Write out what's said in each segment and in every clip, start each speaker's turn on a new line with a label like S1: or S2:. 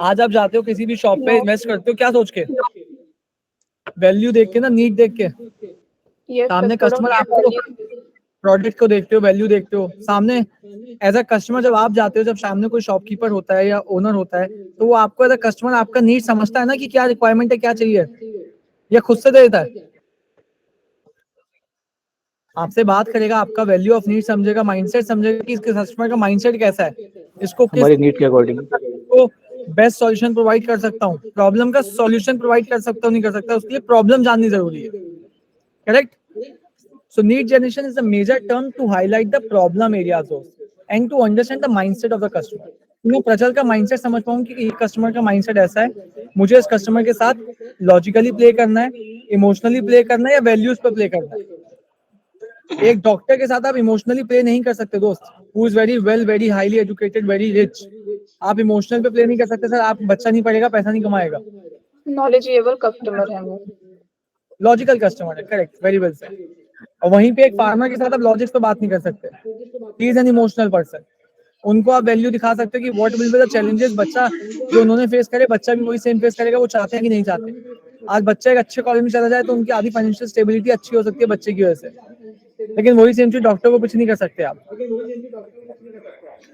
S1: आज आप जाते हो किसी भी शॉप पे, इन्वेस्ट करते हो क्या सोच के? वैल्यू देख के ना, नीड देख के। सामने कस्टमर, आपको प्रोडक्ट को देखते हो, वैल्यू देखते हो सामने। एज अ कस्टमर जब आप जाते हो, जब सामने कोई शॉपकीपर होता है या ओनर होता है, तो वो आपको एज अ कस्टमर आपका नीड समझता है ना कि क्या रिक्वायरमेंट है, क्या चाहिए, या खुद से दे देता है? आपसे बात करेगा, आपका वैल्यू ऑफ नीड समझेगा, माइंडसेट समझेगा कि इसके कस्टमर का माइंडसेट कैसा है, इसको किस
S2: हमारी नीड के अकॉर्डिंग
S1: को बेस्ट सॉल्यूशन प्रोवाइड कर सकता हूँ, प्रॉब्लम का सॉल्यूशन प्रोवाइड कर सकता हूँ नहीं कर सकता, उसके लिए प्रॉब्लम जाननी जरूरी है। Correct? So need generation is a major term to highlight the problem areas also and to understand the mindset of the customer. मैं प्रचल का माइंडसेट समझ पाऊँ कि कस्टमर का माइंडसेट ऐसा है, मुझे इस कस्टमर के साथ लॉजिकली प्ले करना है, इमोशनली प्ले करना है, या वैल्यूज पर प्ले करना है। एक डॉक्टर के साथ आप इमोशनली प्ले नहीं कर सकते दोस्त, who is very well, very highly educated, very rich. आप इमोशनल पे प्ले नहीं कर सकते सर, आप बच्चा नहीं पढ़ेगा, पैसा नहीं कमाएगा।
S3: नॉलेजेबल कस्टमर है वो,
S1: लॉजिकल कस्टमर है। Correct, very well said. और वहीं पे एक फार्मर के साथ आप लॉजिक्स पे बात नहीं कर सकते, he is an emotional person. उनको आप वैल्यू दिखा सकते हो कि what will be the challenges, बच्चा जो उन्होंने फेस करे, बच्चा भी वही सेम फेस करेगा, वो चाहते हैं कि नहीं चाहते। आज बच्चा एक अच्छे कॉलेज में चला जाए तो उनकी आधी फाइनेंशियल स्टेबिलिटी अच्छी हो सकती है बच्चे की वजह से, लेकिन वही सेम चीज डॉक्टर को कुछ नहीं कर सकते आप।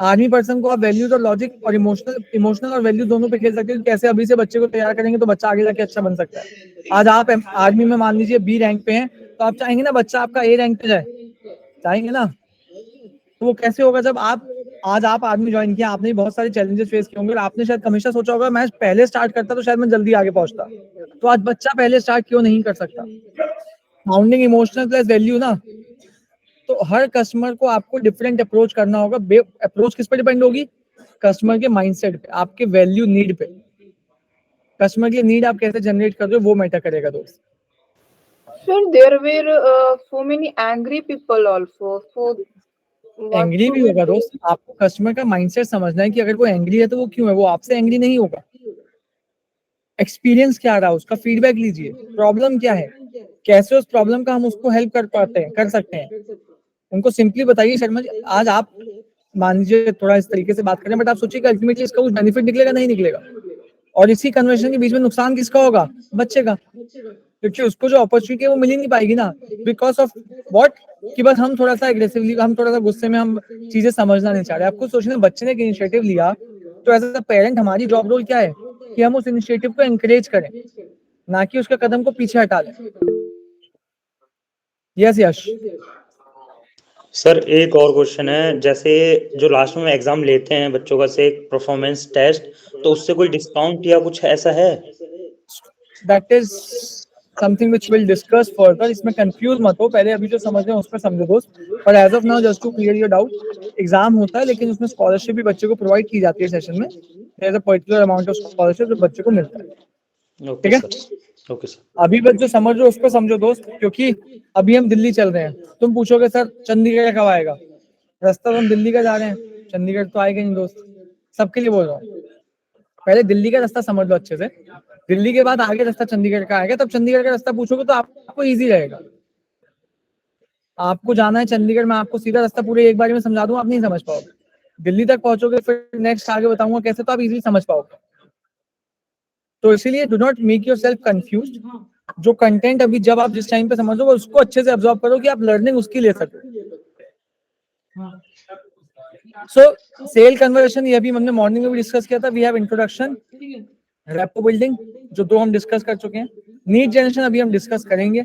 S1: आर्मी पर्सन को आप वैल्यूज और लॉजिक और इमोशनल और वैल्यू दोनों पे खेल सकते हो। कैसे अभी से बच्चे को तैयार करेंगे तो बच्चा आगे जाके अच्छा बन सकता है। आज आप आर्मी में मान लीजिए बी रैंक पे हैं, तो आप चाहेंगे ना बच्चा आपका ए रैंक पे जाए, चाहेंगे ना? तो वो कैसे होगा जब आज आप आर्मी ज्वाइन किया, आपने बहुत सारे चैलेंजेस फेस किए होंगे, आपने शायद हमेशा सोचा होगा मैं पहले स्टार्ट करता तो शायद मैं जल्दी आगे पहुंचता। तो आज बच्चा पहले स्टार्ट क्यों नहीं कर सकता? फाउंडिंग इमोशनल प्लस वैल्यू ना। तो हर कस्टमर को आपको डिफरेंट अप्रोच करना होगा। अप्रोच किस पे डिपेंड होगी? कस्टमर के माइंडसेट पे, आपके वैल्यू नीड पे। कस्टमर की नीड आप कैसे जनरेट कर रहे हो वो मैटर करेगा दोस्त।
S3: Sir, there were so many angry people also. So what
S1: angry
S3: should
S1: भी
S3: we
S1: होगा
S3: do?
S1: दोस्त, आपको कस्टमर का माइंडसेट समझना है कि अगर वो एंग्री है तो वो क्यों है, वो आपसे एंग्री नहीं होगा। एक्सपीरियंस क्या रहा, उसका फीडबैक लीजिए, प्रॉब्लम क्या है, कैसे उस प्रॉब्लम का हम उसको हेल्प कर सकते हैं। उनको सिंपली बताइए शर्मा जी, आज आप मान लीजिए थोड़ा इस तरीके से बात करें, बट आप सोचिए अल्टीमेटली इसका कुछ बेनिफिट निकलेगा नहीं निकलेगा, और इसी कन्वर्सेशन के बीच में नुकसान किसका होगा? बच्चे का, क्योंकि उसको जो अपॉर्चुनिटी है वो मिल ही नहीं पाएगी ना, बिकॉज ऑफ व्हाट, कि बस हम थोड़ा सा एग्रेसिवली, हम थोड़ा सा गुस्से में हम चीजें समझना नहीं चाह रहे। आपको सोचना, बच्चे ने एक इनिशिएटिव लिया, तो एज अ पेरेंट हमारी जॉब रोल क्या है कि हम उस इनिशिएटिव को एनकरेज करें, ना कि उसके कदम को पीछे हटा लें। यस यश
S4: सर एक और क्वेश्चन है, जैसे जो लास्ट में एग्जाम लेते हैं बच्चों का से परफॉर्मेंस टेस्ट, तो उससे कोई डिस्काउंट या कुछ ऐसा है?
S1: That is something which will discuss further. इसमें कंफ्यूज मत हो, पहले अभी जो समझ रहे हैं उस पर समझो दोस्त। पर as of now just to clear your doubt, exam होता है लेकिन उसमें स्कॉलरशिप भी बच्चे को प्रोवाइड की जाती है सेशन में। There is a particular amount of scholarship जो बच्चे को मिलता है।
S4: ओके
S1: ठीक है,
S4: सर, ओके सर।
S1: अभी बस जो समझ रहे हो उसको समझो दोस्त, क्योंकि अभी हम दिल्ली चल रहे हैं। तुम पूछोगे सर चंडीगढ़ कब आएगा, रास्ता तो हम दिल्ली का जा रहे हैं, चंडीगढ़ तो आएगा नहीं दोस्त। सबके लिए बोल रहा हूँ, पहले दिल्ली का रास्ता समझ लो अच्छे से, दिल्ली के बाद आगे रास्ता चंडीगढ़ का आएगा। तब चंडीगढ़ का रास्ता पूछोगे तो आपको इजी रहेगा। आपको जाना है चंडीगढ़, मैं आपको सीधा रास्ता पूरे एक बार में समझा दूं, आप नहीं समझ पाओगे। दिल्ली तक पहुंचोगे फिर नेक्स्ट आगे बताऊंगा कैसे, तो आप इजीली समझ पाओगे। तो इसीलिए do not make your self confuse. जो कंटेंट अभी जब आप जिस टाइम पे समझोगे उसको अच्छे से ऑब्जर्व करो कि आप लर्निंग उसकी ले सको। सो सेल कन्वर्सेशन, ये अभी हमने मॉर्निंग में भी डिस्कस किया था। We have introduction, rapport building, जो दो हम डिस्कस कर चुके हैं। नीड जनरेशन अभी हम डिस्कस करेंगे।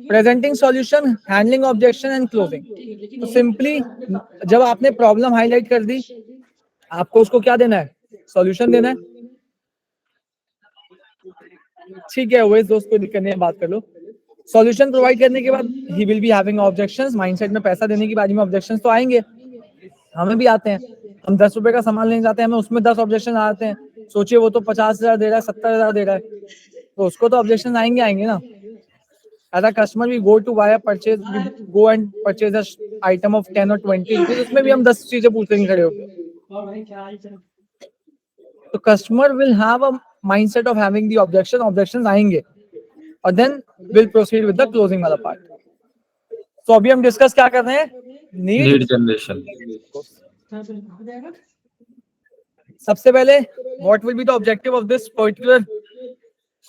S1: Presenting solution, handling objection and closing. तो सिंपली जब आपने प्रॉब्लम हाईलाइट कर दी, आपको उसको क्या देना है? सॉल्यूशन देना है। ठीक है, वही दोस्त को दिक्कत नहीं है, बात कर लो। सॉल्यूशन प्रोवाइड करने के बाद ही will be having objections. Mindset में पैसा देने की बारी में ऑब्जेक्शंस तो आएंगे, हमें भी आते हैं। हम 10 रुपए का सामान लेने जाते हैं, हमें उसमें 10 ऑब्जेक्शन आते हैं। सोचिए वो तो 50,000 दे रहा है, 70,000 दे रहा है, तो उसको तो ऑब्जेक्शन आएंगे ना। As a customer we go to buy a purchase, we go and purchase a item of 10 or 20 rupees, उसमें भी हम 10 चीजें पूछेंगे खड़े होकर। तो customer will have a mindset of having the objection, objections आएंगे, और then will proceed with the closing वाला पार्ट। तो अभी हम डिस्कस क्या कर रहे हैं? Need
S2: generation.
S1: सबसे पहले what will be the objective of this particular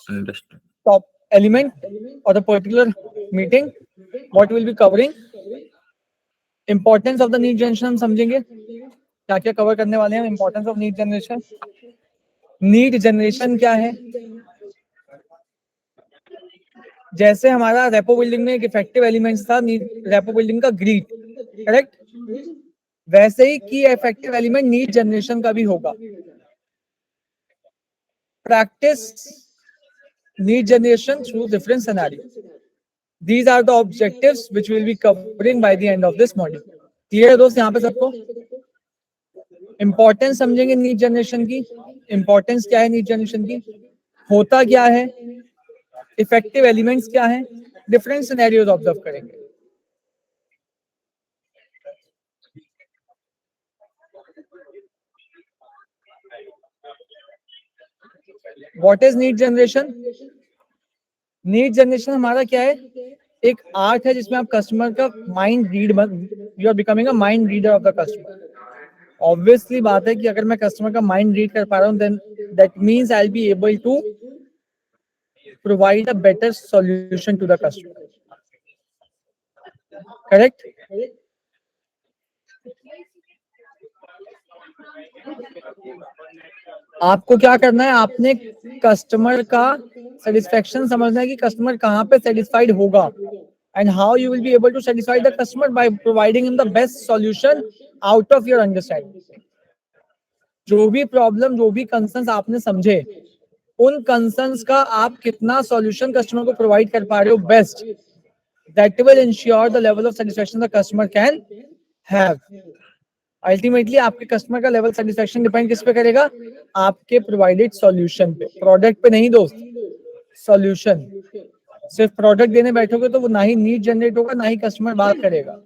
S2: Understood.
S1: top element or the particular meeting, what will be covering, importance of the need generation हम समझेंगे क्या क्या कवर करने वाले हैं, importance of need generation, need generation क्या है, जैसे हमारा रेपो बिल्डिंग में एक इफेक्टिव एलिमेंट्स था रेपो बिल्डिंग का ग्रीड, करेक्ट, वैसे ही की इफेक्टिव एलिमेंट नीड जनरेशन का भी होगा. Practice need generation through different scenarios. These are the objectives which we'll be covering by the end of this module. Clear है दोस्त यहाँ पे सबको? इंपॉर्टेंस समझेंगे नीड जनरेशन की. इंपॉर्टेंस क्या है नीड जनरेशन की, होता क्या है, इफेक्टिव एलिमेंट्स क्या है, डिफरेंट सिनेरियोज ऑब्जर्व करेंगे. What is need generation? Need generation हमारा क्या है, एक आर्ट है जिसमें आप कस्टमर का mind read, you are becoming a mind reader of the customer. Obviously बात है कि अगर मैं कस्टमर का माइंड रीड कर पा रहा हूँ, then that means I will be able to provide a better solution to the customer. Correct? आपको क्या करना है, आपने कस्टमर का सेटिस्फेक्शन समझना है कि कस्टमर कहाँ पे सेटिस्फाइड होगा, and how you will be able to satisfy the customer by providing him the best solution out of your understanding. जो भी प्रॉब्लम, जो भी कंसर्न्स आपने समझे, उन कंसर्न्स का आप कितना सॉल्यूशन कस्टमर को प्रोवाइड कर पा रहे हो best, that will ensure the level of satisfaction the customer can have. Ultimately आपके कस्टमर का लेवल सेटिस्फेक्शन डिपेंड किस पे करेगा, आपके प्रोवाइडेड सॉल्यूशन पे, प्रोडक्ट पे नहीं दोस्त, सॉल्यूशन. सिर्फ प्रोडक्ट देने बैठोगे तो वो ना ही नीड जनरेट होगा, ना ही कस्टमर बात करेगा.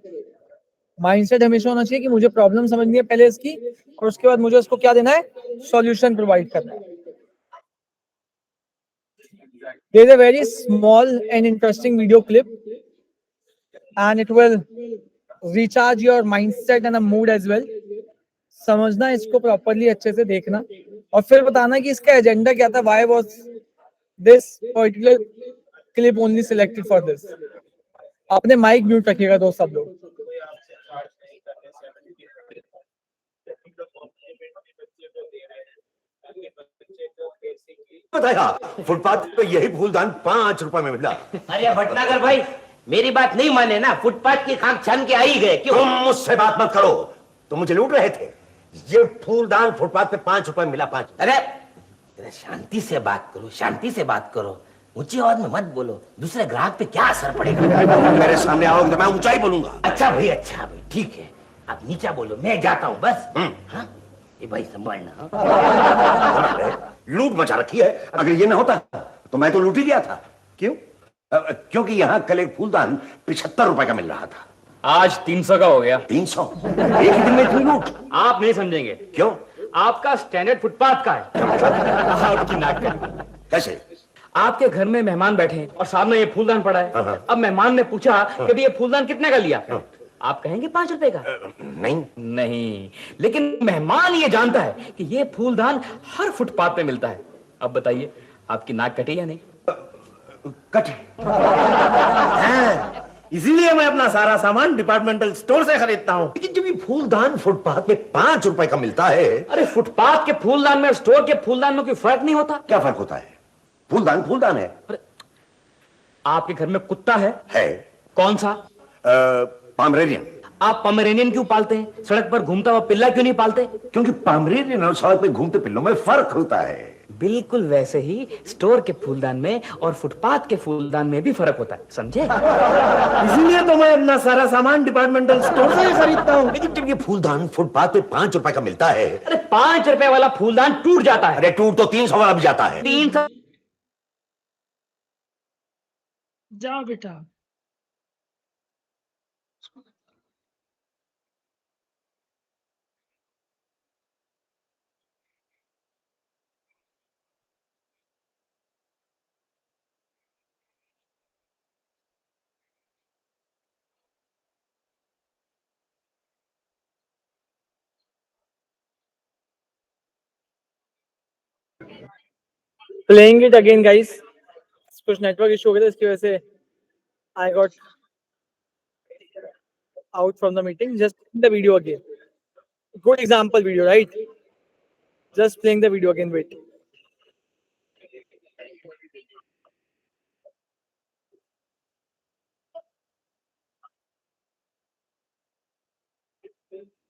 S1: माइंडसेट हमेशा होना चाहिए कि मुझे प्रॉब्लम समझनी है पहले इसकी, और उसके बाद मुझे उसको क्या देना है, सॉल्यूशन प्रोवाइड करना है. There is a very small and interesting video clip, and it will recharge your mindset and a mood as well. समझना इसको प्रॉपरली, अच्छे से देखना, और फिर बताना कि इसका एजेंडा क्या था, why was this particular clip only selected for this. आपने माइक म्यूट रखिएगा दोस्त सब लोग.
S5: बताया फुटपाथ पे यही फूलदान 5 रुपए में मिला.
S6: अरे भटनागर भाई, मेरी बात नहीं माने ना, फुटपाथ की खाक छान के आ ही गए. क्यों?
S5: तुम मुझसे बात मत करो, तुम मुझे लूट रहे थे. ये फूलदान फुटपाथ पे 5 रुपए में मिला. 5.
S6: अरे शांति से बात करो, शांति से बात करो, ऊंची आवाज में मत बोलो, दूसरे ग्राहक पे क्या असर पड़ेगा.
S5: मेरे सामने आओगे तो मैं ऊंचाई बोलूंगा.
S6: अच्छा भाई, ठीक है, आप नीचा बोलो, मैं जाता हूँ बस. हाँ, ये भाई संभालना.
S5: लूट मचा रखी है. अगर ये ना होता तो मैं तो लूट ही गया था. क्यों? क्योंकि यहाँ कल एक फूलदान 75 रुपए का मिल रहा था.
S2: आज 300 का हो गया.
S5: 300? एक ही दिन में इतनी लूट?
S2: आप नहीं समझेंगे.
S5: क्यों?
S2: आपका स्टैंडर्ड फुटपाथ का है. आपकी नाक कटी.
S5: कैसे?
S2: आपके घर में मेहमान बैठे हैं और सामने ये फूलदान पड़ा है. अब मेहमान ने पूछा कि ये फूलदान कितने का लिया, आप कहेंगे 5 रुपए का. नहीं, लेकिन मेहमान ये जानता है कि ये फूलदान हर फुटपाथ पे मिलता है. अब बताइए, आपकी नाक कटी या नहीं?
S5: कटे.
S6: इसीलिए मैं अपना सारा सामान डिपार्टमेंटल स्टोर से खरीदता हूँ.
S5: लेकिन जब ये फूलदान फुटपाथ पे 5 रुपए का मिलता है.
S2: अरे फुटपाथ के फूलदान में और स्टोर के फूलदान में कोई फर्क नहीं होता.
S5: क्या फर्क होता है? फूलदान फूलदान है.
S2: आपके घर में कुत्ता है? कौन सा?
S5: पामरेनियन.
S2: आप पमेरेनियन क्यों पालते हैं? सड़क पर घूमता हुआ पिल्ला क्यों नहीं पालते?
S5: क्योंकि पामरेनियन और सड़क पे घूमते पिल्लों में फर्क होता है.
S2: बिल्कुल वैसे ही स्टोर के फूलदान में और फुटपाथ के फूलदान में भी फर्क होता है, समझे?
S6: इसीलिए तो मैं अपना सारा सामान डिपार्टमेंटल स्टोर से ही खरीदता हूँ.
S5: लेकिन जब ये फूलदान फुटपाथ पे 5 रुपए का मिलता है.
S2: अरे 5 रुपए वाला फूलदान टूट जाता है.
S5: अरे टूट तो 300 वाला भी जाता है.
S2: 300.
S1: जाओ बेटा. प्लेइंग इट अगेन गाइस, कुछ नेटवर्क इशू हो गया था इसकी वजह से I got out from the meeting. Just the video again, good example video right. Just playing the video again. Wait.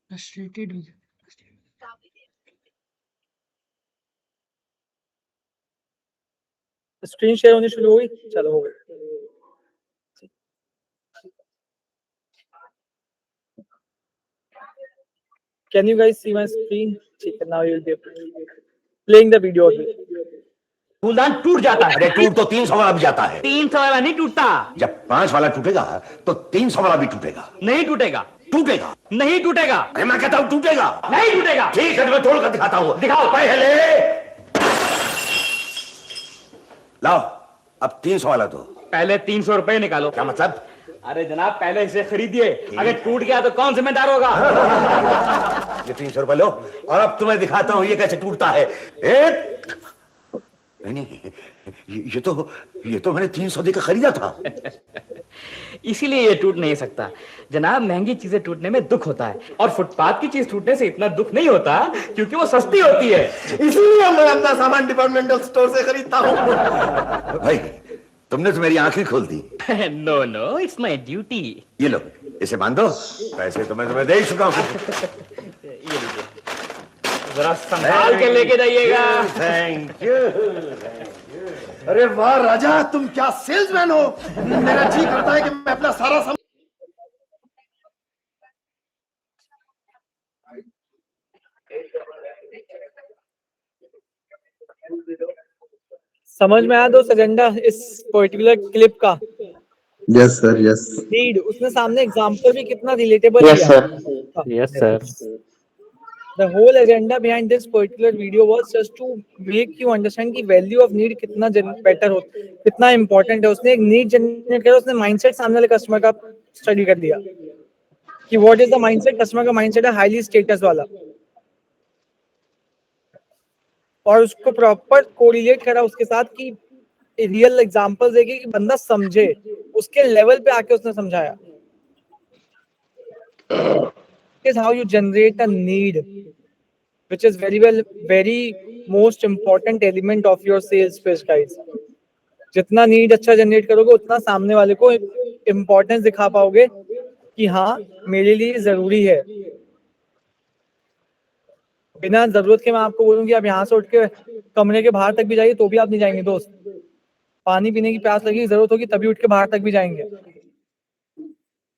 S7: Frustrated हो गया.
S1: स्क्रीन शेयर होनी शुरू हो गई. चलो हो गई. Can you guys see my screen? ठीक है, now you'll be playing the video again.
S2: फूलदान टूट जाता
S5: अरे
S2: है.
S5: टूट तो 300 वाला भी जाता है.
S2: 300 वाला नहीं टूटता.
S5: जब 5 वाला टूटेगा तो 300 वाला भी टूटेगा.
S2: नहीं टूटेगा.
S5: टूटेगा.
S2: नहीं टूटेगा.
S5: अरे मैं कहता हूँ टूटेगा.
S2: नहीं टूटेगा.
S5: ठीक है, तो मैं तोड़ कर दिखाता हूँ.
S2: दिखाओ.
S5: पहले लाओ, अब 300 वाला दो.
S2: पहले 300 रुपए निकालो.
S5: क्या मतलब?
S2: अरे जनाब, पहले इसे खरीदिए. अगर टूट गया तो कौन जिम्मेदार होगा?
S5: ये 300 रुपए लो और अब तुम्हें दिखाता हूँ ये कैसे टूटता है. नहीं, ये तो मैंने 300 देकर खरीदा था.
S2: इसीलिए ये टूट नहीं सकता. जनाब, महंगी चीजें टूटने में दुख होता है और फुटपाथ की चीज टूटने से इतना दुख नहीं होता क्योंकि वो सस्ती होती है.
S5: इसीलिए मैं अपना सामान डिपार्टमेंटल स्टोर से खरीदता हूँ. भाई, तुमने तो मेरी आंखें खोल दी.
S2: No no, it's my duty.
S5: ये लो, इसे बांध दो. पैसे तो मैं तुम्हें दे ही चुका हूँ.
S2: ये लीजिए, जरा संभाल के लेके जाइएगा.
S5: Thank you.
S8: अरे वाह राजा, तुम क्या सेल्समैन हो. मेरा जी करता है कि मैं अपना सारा
S1: समझ में आया दोस्त एजेंडा इस पर्टिकुलर क्लिप का?
S9: Yes sir, yes.
S1: नीड, उसने सामने एग्जांपल भी कितना रिलेटेबल
S4: Yes,
S1: दिया.
S4: sir. Yes, sir.
S1: The whole agenda behind this particular video was just to make you understand कि value of need कितना better हो, कितना important है. उसने एक need generate किया, उसने mindset सामने वाले customer का study कर दिया कि what is the mindset. customer का mindset है highly status वाला और उसको proper correlate करा उसके साथ कि real examples देके कि बंदा समझे, उसके level पे आके उसने समझाया. Is how you generate a need, which is very most important element of your sales pitch guys. जितना need अच्छा generate करोगे उतना सामने वाले को importance दिखा पाओगे कि हाँ मेरे लिए जरूरी है. बिना जरूरत के मैं आपको बोलूंगी आप यहाँ से उठ के कमरे के बाहर तक भी जाइए तो भी आप नहीं जाएंगे दोस्त. पानी पीने की प्यास लगी, जरूरत होगी तभी उठ के बाहर तक भी जाएंगे.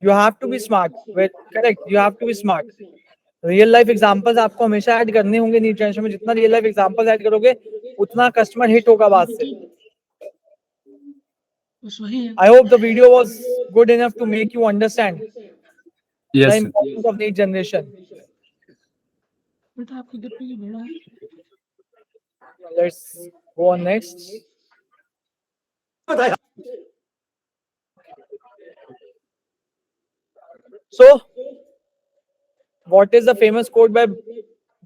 S1: You have to be smart. Correct. You have to be smart. Real life examples आपको हमेशा ऐड करने होंगे नीड जनरेशन में. जितना रियल लाइफ एग्जांपल्स ऐड करोगे उतना कस्टमर हिट होगा बात से. I hope the video was good enough to make you understand the importance of lead generation.
S7: बेटा आपके घर पे ये बड़ा है.
S1: Let's go on next. So, what is the famous quote by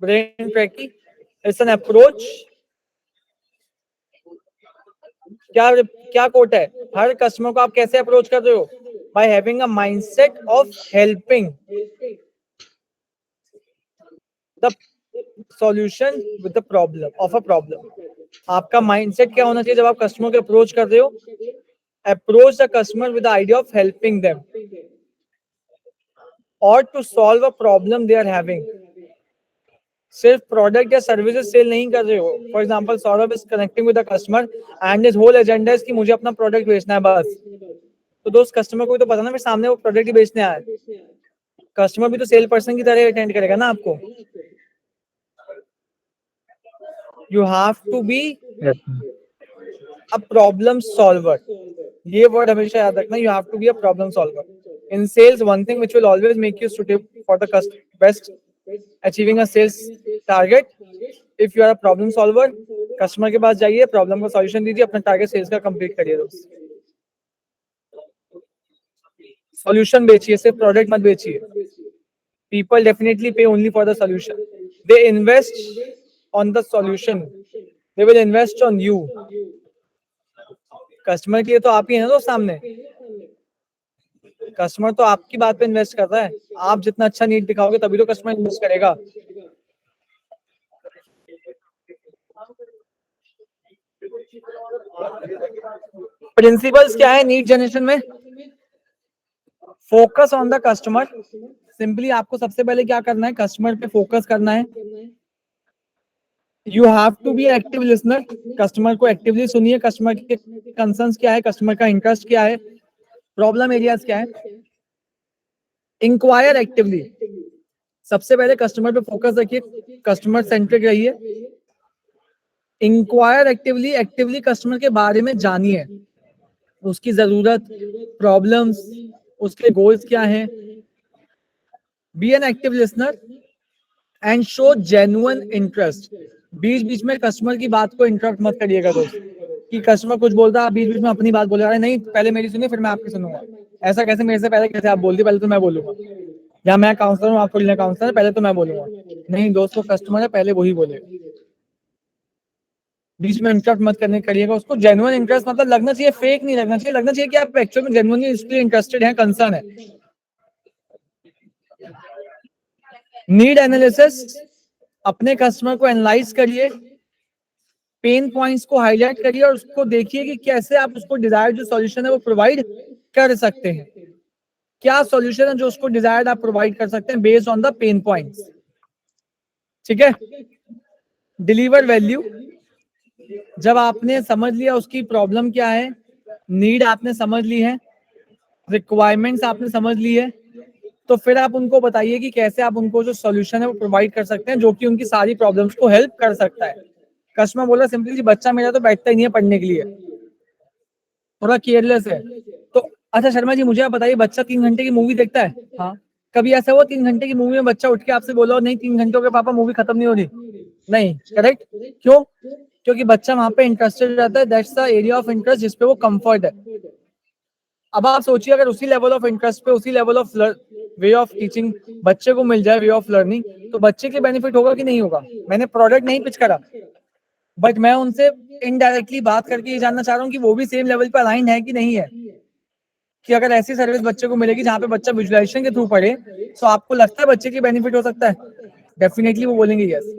S1: Brian Tracy? It's an approach. क्या coat है? हर customer को आप कैसे अप्रोच कर रहे हो? By having a mindset of helping the solution with the problem of a problem. आपका mindset क्या होना चाहिए जब आप कस्टमर को अप्रोच कर रहे हो? Approach the customer with the idea of helping them or to solve a problem they are having. सिर्फ प्रोडक्ट या सर्विसेज सेल नहीं कर रहे हो. For example Saurabh is connecting with the customer and his whole agenda is कि मुझे अपना product बेचना है बस. तो दोस्त कस्टमर को भी तो पता ना मेरे सामने वो प्रोडक्ट ही बेचने आया है. कस्टमर भी तो सेल पर्सन की तरह अटेंड करेगा ना आपको. You have to be a problem solver. ये वर्ड हमेशा याद रखना. You have to be a problem solver. In sales, one thing which will always make you suitable for the best achieving a sales target, if you are a problem solver, customer के पास जाइए, problem का solution दीजिए, अपना target sales का complete करिए दोस्त. Solution बेचिए, सिर्फ product मत बेचिए. People definitely pay only for the solution. They invest on the solution they will invest on you. Customer के लिए तो आप ही है ना दोस्त सामने, कस्टमर तो आपकी बात पे इन्वेस्ट कर रहा है। आप जितना अच्छा नीड दिखाओगे तभी तो कस्टमर इन्वेस्ट करेगा। प्रिंसिपल्स क्या है नीड जनरेशन में? Focus on the customer. Simply आपको सबसे पहले क्या करना है, कस्टमर पे फोकस करना है। You have to be active listener. Customer को एक्टिवली सुनिए, कस्टमर के कंसर्न्स क्या है, कस्टमर का इंटरेस्ट क्या है, प्रॉब्लम एरियाज क्या है। Inquire actively. सबसे पहले कस्टमर पे फोकस रखिए, कस्टमर सेंट्रिक रहिए। इंक्वायर एक्टिवली, एक्टिवली कस्टमर के बारे में जानिए, उसकी जरूरत, प्रॉब्लम्स, उसके गोल्स क्या हैं। Be an active listener and show genuine interest. बीच बीच में कस्टमर की बात को इंटरप्ट मत करिएगा दोस्त, कि कस्टमर कुछ बोलता है आप बीच बीच में अपनी बात बोले जा रहे हैं। नहीं, पहले मेरी सुनिए फिर मैं आपकी सुनूंगा। ऐसा कैसे, मेरे से पहले कैसे आप बोल दिए, पहले तो मैं बोलूंगा। या मैं काउंसलर हूँ, आपको काउंसलर है, पहले तो मैं बोलूंगा। नहीं दोस्त, वो कस्टमर है, पहले वही बोलेगा। बीच में इंटरप्ट मत करने करिएगा उसको। जेन्युइन इंटरेस्ट मतलब लगना चाहिए, फेक नहीं लगना चाहिए। लगना चाहिए कि आप एक्चुअल में जेन्युइनली इसलिए इंटरेस्टेड हैं, कंसर्न है। नीड एनालिसिस, अपने कस्टमर को एनालाइज करिए, पेन पॉइंट्स को हाईलाइट करिए और उसको देखिए कि कैसे आप उसको डिजायर्ड जो सॉल्यूशन है वो प्रोवाइड कर सकते हैं। क्या सॉल्यूशन है जो उसको डिजायर्ड आप प्रोवाइड कर सकते हैं based on the pen points. ठीक है। डिलीवर वैल्यू, जब आपने समझ लिया उसकी प्रॉब्लम क्या है, नीड आपने समझ ली है, रिक्वायरमेंट्स आपने समझ ली है, तो फिर आप उनको बताइए कि कैसे आप उनको जो सॉल्यूशन है वो प्रोवाइड कर सकते हैं जो कि उनकी सारी प्रॉब्लम्स को हेल्प कर सकता है। कस्टमर बोला सिंपली जी बच्चा मेरा तो बैठता ही नहीं है पढ़ने के लिए, थोड़ा केयरलेस है। तो अच्छा शर्मा जी मुझे आप बताइए, बच्चा 3 घंटे की मूवी देखता है? हाँ। कभी ऐसा हुआ 3 घंटे की मूवी में बच्चा उठ के आपसे बोला नहीं 3 घंटों के पापा मूवी खत्म नहीं हो रही? नहीं, करेक्ट। क्यों? क्योंकि बच्चा वहां पे इंटरेस्टेड रहता है, that's the area of interest जिसपे वो कंफर्ट है। अब आप सोचिए अगर उसी लेवल ऑफ इंटरेस्ट पे, उसी level of way of teaching बच्चे को मिल जाए, वे ऑफ लर्निंग, तो बच्चे के बेनिफिट होगा कि नहीं होगा? मैंने प्रोडक्ट नहीं पिच करा, बट मैं उनसे इनडायरेक्टली बात करके ये जानना चाह रहा हूँ कि वो भी सेम लेवल पे अलाइन है कि नहीं है। कि अगर ऐसी सर्विस बच्चे को मिलेगी जहाँ पे बच्चा विजुअलाइजेशन के थ्रू पढ़े, तो आपको लगता है बच्चे की बेनिफिट हो सकता है? डेफिनेटली वो बोलेंगे यस।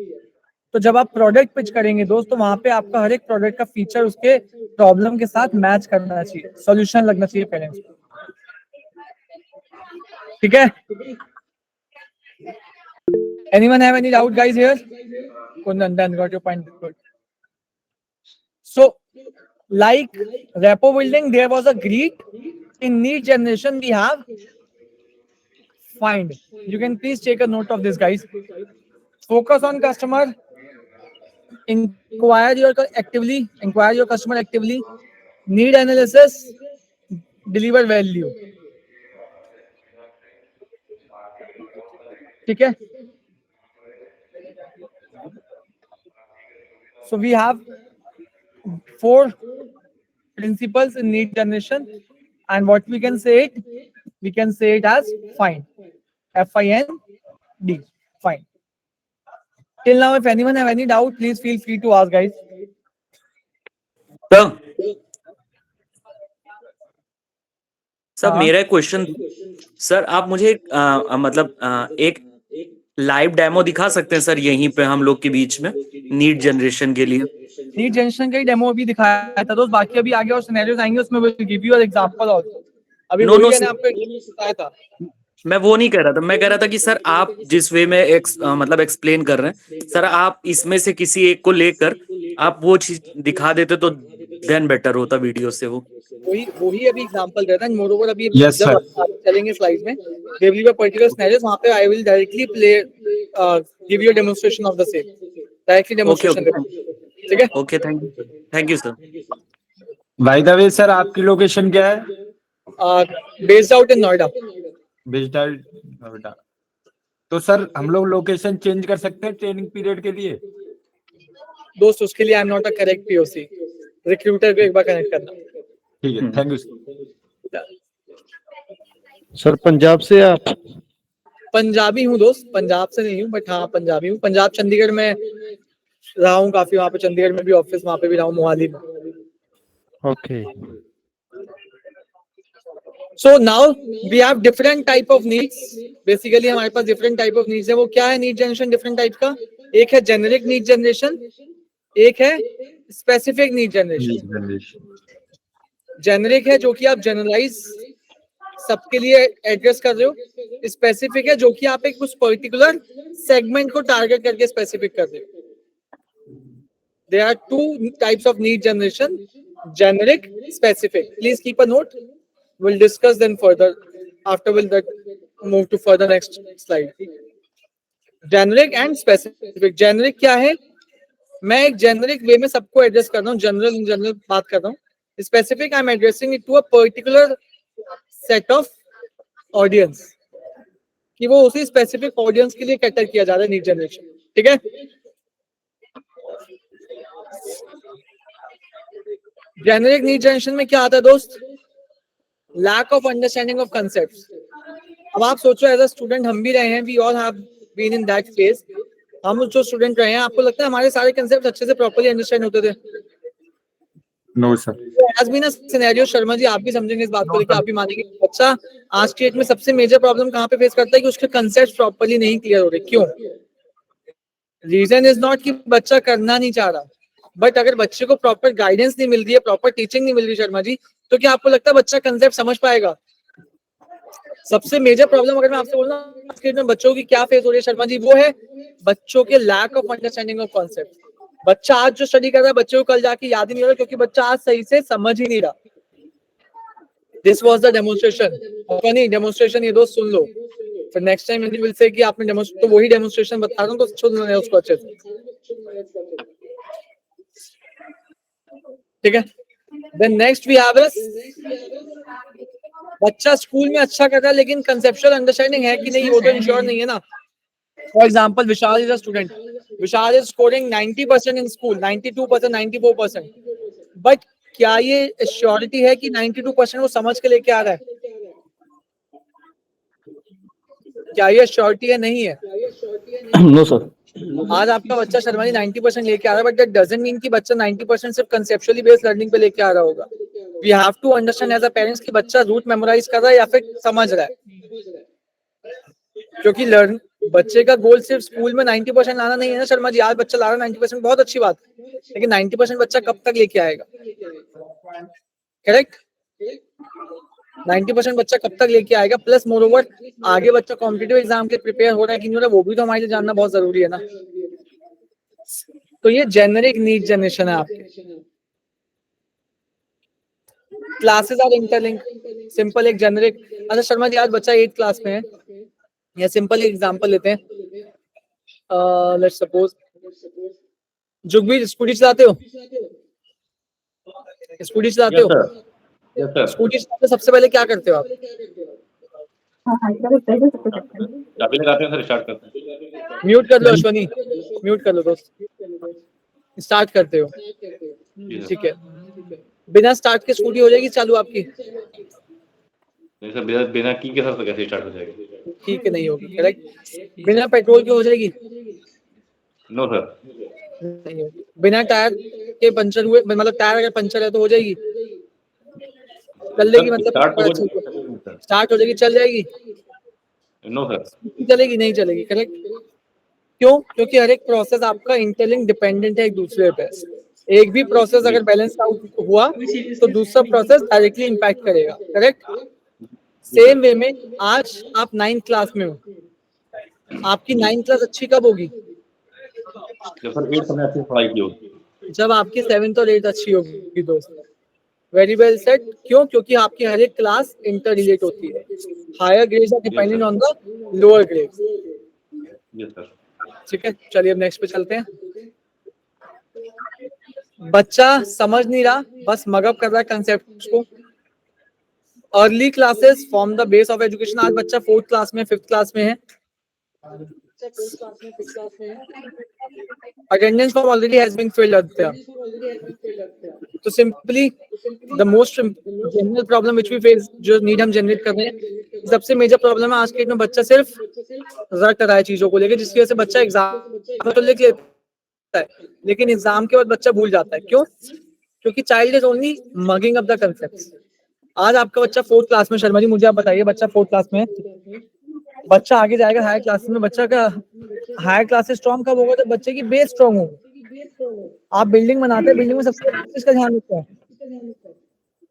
S1: तो जब आप प्रोडक्ट पिच करेंगे दोस्तों, वहां पे आपका हर एक प्रोडक्ट का फीचर उसके प्रॉब्लम के साथ मैच करना चाहिए, सॉल्यूशन लगना चाहिए पेरेंट्स को। ठीक है। Anyone have any doubt guys here? Kundan, done, got your point. Good. So, like rapport building, there was a greet. In need generation, we have find. You can please take a note of this, guys. Focus on customer. Inquire your customer actively. Need analysis. Deliver value. ठीक है। So we have 4 principles in need generation, and what we can say it as find. FIND. Find. Till now, if anyone have any doubt, please feel free to ask, guys.
S4: Sir मेरा question, sir आप मुझे एक live demo दिखा सकते हैं sir यहीं पे हम लोग के बीच में नीड जनरेशन के लिए?
S1: नीड जनरेशन का ही डेमो अभी दिखाया था दोस्त, बाकी अभी आगे और सिनेरियोस आएंगे, उसमें will give you an example also. अभी
S4: नो
S1: मैंने आपको बताया था।
S4: मैं वो नहीं कह रहा था, मैं कह रहा था कि सर आप जिस वे में एक्सप्लेन कर रहे हैं सर, आप इसमें से किसी एक को लेकर आप वो चीज दिखा देते तो देन बेटर होता वीडियो से। वो
S1: वही अभी एग्जांपल देता है। मोरओवर अभी जब चलेंगे स्लाइड्स में, they will be a particular scenarios, वहां पे I will directly give you a demonstration of the same, directly demonstration देता हूं। ठीक है।
S4: Okay, thank you sir.
S10: By the way sir, आपकी लोकेशन क्या है?
S1: Based out in Noida.
S10: Based out Noida. तो सर हम लोग लोकेशन चेंज कर सकते हैं ट्रेनिंग पीरियड के लिए?
S1: दोस्त उसके लिए I am not a correct POC, recruiter को एक बार कनेक्ट करना।
S10: ठीक है, थैंक यू
S11: सर। पंजाब से आप?
S1: पंजाबी हूँ दोस्त, पंजाब से नहीं हूँ, बट हाँ पंजाबी हूँ। पंजाब चंडीगढ़ में रहा हूँ काफी, वहाँ पे चंडीगढ़ में भी ऑफिस, वहाँ पे भी रहा हूँ, मोहाली में।
S11: Okay
S1: so now we have different type of needs. Basically हमारे पास डिफरेंट टाइप ऑफ नीड्स है। वो क्या है नीड जनरेशन डिफरेंट टाइप का? एक है जेनेरिक नीड जनरेशन, एक है स्पेसिफिक नीड जनरेशन। जेनेरिक है जो कि आप जनरलाइज सबके लिए एड्रेस कर रहे हो। स्पेसिफिक है जो कि आप एक उस पर्टिकुलर सेगमेंट को टारगेट करके स्पेसिफिक कर रहे हो। There are two types of need generation: generic, specific. Please keep a note. We'll discuss them further after we'll move to further next slide. Generic and specific. Generic क्या है? मैं एक generic way में सबको address कर रहा हूँ, general बात कर रहा हूँ। Specific, I'm addressing it to a particular set of audience. कि वो उसी specific audience के लिए कैटर किया जा रहा है need generation. ठीक है? जेनेरिक नीड जनरेशन में क्या आता है दोस्त? Lack of understanding of concepts. अब आप सोचो एज अ स्टूडेंट हम भी रहे हैं, we all have been in that phase. हम जो स्टूडेंट रहे हैं, आपको लगता है हमारे सारे कंसेप्ट अच्छे से प्रॉपर्ली अंडरस्टैंड होते थे?
S10: No sir.
S1: Has been a scenario, Sharma ji आप भी समझेंगे इस बात को लेकर, आप भी मानेंगे अच्छा आज की डेट में सबसे मेजर प्रॉब्लम कहाँ पे फेस करता है कि उसके कंसेप्ट प्रॉपर्ली नहीं क्लियर हो रहे। क्यों? रीजन इज नॉट कि बच्चा करना नहीं चाह रहा, बट अगर बच्चे को प्रॉपर गाइडेंस नहीं मिल रही है, प्रॉपर टीचिंग नहीं मिल रही शर्मा जी, तो क्या आपको लगता है बच्चा कंसेप्ट समझ पाएगा? सबसे मेजर प्रॉब्लम अगर मैं आपसे बोलूं आज के में बच्चों की क्या फेस हो रही है शर्मा जी, वो है बच्चों के lack of understanding of concept. बच्चा आज जो स्टडी कर रहा है बच्चे को कल जाके याद ही नहीं हो रहा, क्योंकि बच्चा आज सही से समझ ही नहीं रहा। This was the demonstration. Funny demonstration, ये दोस्त सुन लो, फिर नेक्स्ट टाइम यदि विल से कि आपने डेमोन्स्ट्रेट, तो वही डेमोन्स्ट्रेशन बता रहा हूँ, तो सुन लो उसको अच्छे से। ठीक है? देन नेक्स्ट वी हैव बच्चा स्कूल में अच्छा कर रहा है लेकिन कंसेप्चुअल अंडरस्टैंडिंग है कि नहीं वो तो इंश्योर नहीं है ना। For example Vishal is a student, Vishal is scoring 90% in school, 92%, 94%, but क्या ये एश्योरिटी है कि 92% वो समझ के लेके आ रहा है? क्या ये एश्योरिटी है? नहीं है।
S11: No sir.
S1: आज आपका बच्चा शर्मा जी 90% लेके आ रहा है, बट दैट डजंट मीन कि बच्चा 90% सिर्फ कंसेप्चुअली बेस्ड लर्निंग पे लेके आ रहा होगा। We have to understand as a parents कि बच्चा रूट मेमोराइज कर रहा है या फिर समझ रहा है। क्योंकि बच्चे का गोल सिर्फ स्कूल में 90% लाना नहीं है ना शर्मा जी। आज बच्चा ला रहा है 90%, बहुत अच्छी बात है, लेकिन 90% बच्चा कब तक लेके आएगा? करेक्ट? 90% बच्चा कब तक लेके आएगा? प्लस मोर ओवर आगे बच्चा कॉम्पिटिटिव एग्जाम के प्रिपेयर हो रहा है कि नहीं हो रहा है, वो भी तो हमारे लिए जानना बहुत जरूरी है ना। तो ये जेनेरिक नीड जनरेशन है आपके। Classes are interlink. सिंपल एक जेनेरिक, अच्छा शर्मा जी आज बच्चा 8th क्लास में है, या सिंपल एग्जांपल लेते हैं, लेट्स सपोज जुगबीर स्कूटी चलाते हो? स्कूटी चलाते हो? स्कूटी चलाते सबसे पहले क्या करते हो आप?
S11: चाबी लगाते हैं सर, स्टार्ट करते हैं।
S1: म्यूट कर लो अश्वनी, म्यूट कर लो दोस्त। स्टार्ट करते हो, ठीक है। बिना स्टार्ट के स्कूटी हो जाएगी चालू आपकी?
S11: नहीं सर, बिना की के सर कैसे स्टार्ट हो जाएगी?
S1: ठीक है, नहीं होगी। करेक्ट। बिना पेट्रोल के हो जाएगी?
S11: No sir.
S1: नहीं होगी। बिना टायर के पंचर हुए, मतलब टायर अगर पंचर है तो हो जाएगी? चल जाएगी मतलब स्टार्ट हो जाएगी, चल जाएगी?
S11: No sir.
S1: चलेगी? नहीं चलेगी। करेक्ट। क्यों? क्योंकि हर एक प्रोसेस आपका इंटरलिंक डिपेंडेंट है एक दूसरे पे। एक भी प्रोसेस अगर बैलेंस आउट हुआ तो दूसरा प्रोसेस डायरेक्टली इंपैक्ट करेगा। करेक्ट? सेम वे में आज आप 9th क्लास में हो, आपकी 9th क्लास अच्छी कब होगी?
S11: जब सर 8th में अच्छी पढ़ाई की होगी।
S1: जब आपकी 7th और 8th अच्छी होगी दोस्त। Very well said. क्यों? क्योंकि आपकी हर एक क्लास इंटर रिलेट होती है। Higher grades are dependent on the lower grades.
S11: Yes sir.
S1: ठीक है, चलिए अब नेक्स्ट पे चलते हैं। बच्चा समझ नहीं रहा, बस मगअप कर रहा है कंसेप्ट को। Early classes form the base of education. आज बच्चा 4th क्लास में, 5th क्लास में है, attendance form already has been filled. तो simply the most general problem which we face, जो नीड हम जनरेट कर रहे हैं, सबसे मेजर प्रॉब्लम है आज के डेट में बच्चा सिर्फ रट रहा है चीजों को लेकर, जिसकी वजह से बच्चा एग्जाम तो लिख लेता है, लेकिन एग्जाम के बाद बच्चा भूल जाता है। क्यों? क्योंकि child is only mugging up the concept. आज आपका बच्चा 4th क्लास में, शर्मा जी मुझे आप बताइए, बच्चा 4th क्लास में, बच्चा आगे जाएगा हायर क्लासेस में, बच्चा का हायर क्लासेस स्ट्रॉन्ग कब होगा? जब बच्चे की बेस स्ट्रॉन्ग होगी। आप बिल्डिंग बनाते हैं, बिल्डिंग में सबसे पहले किस चीज का ध्यान रखते हैं?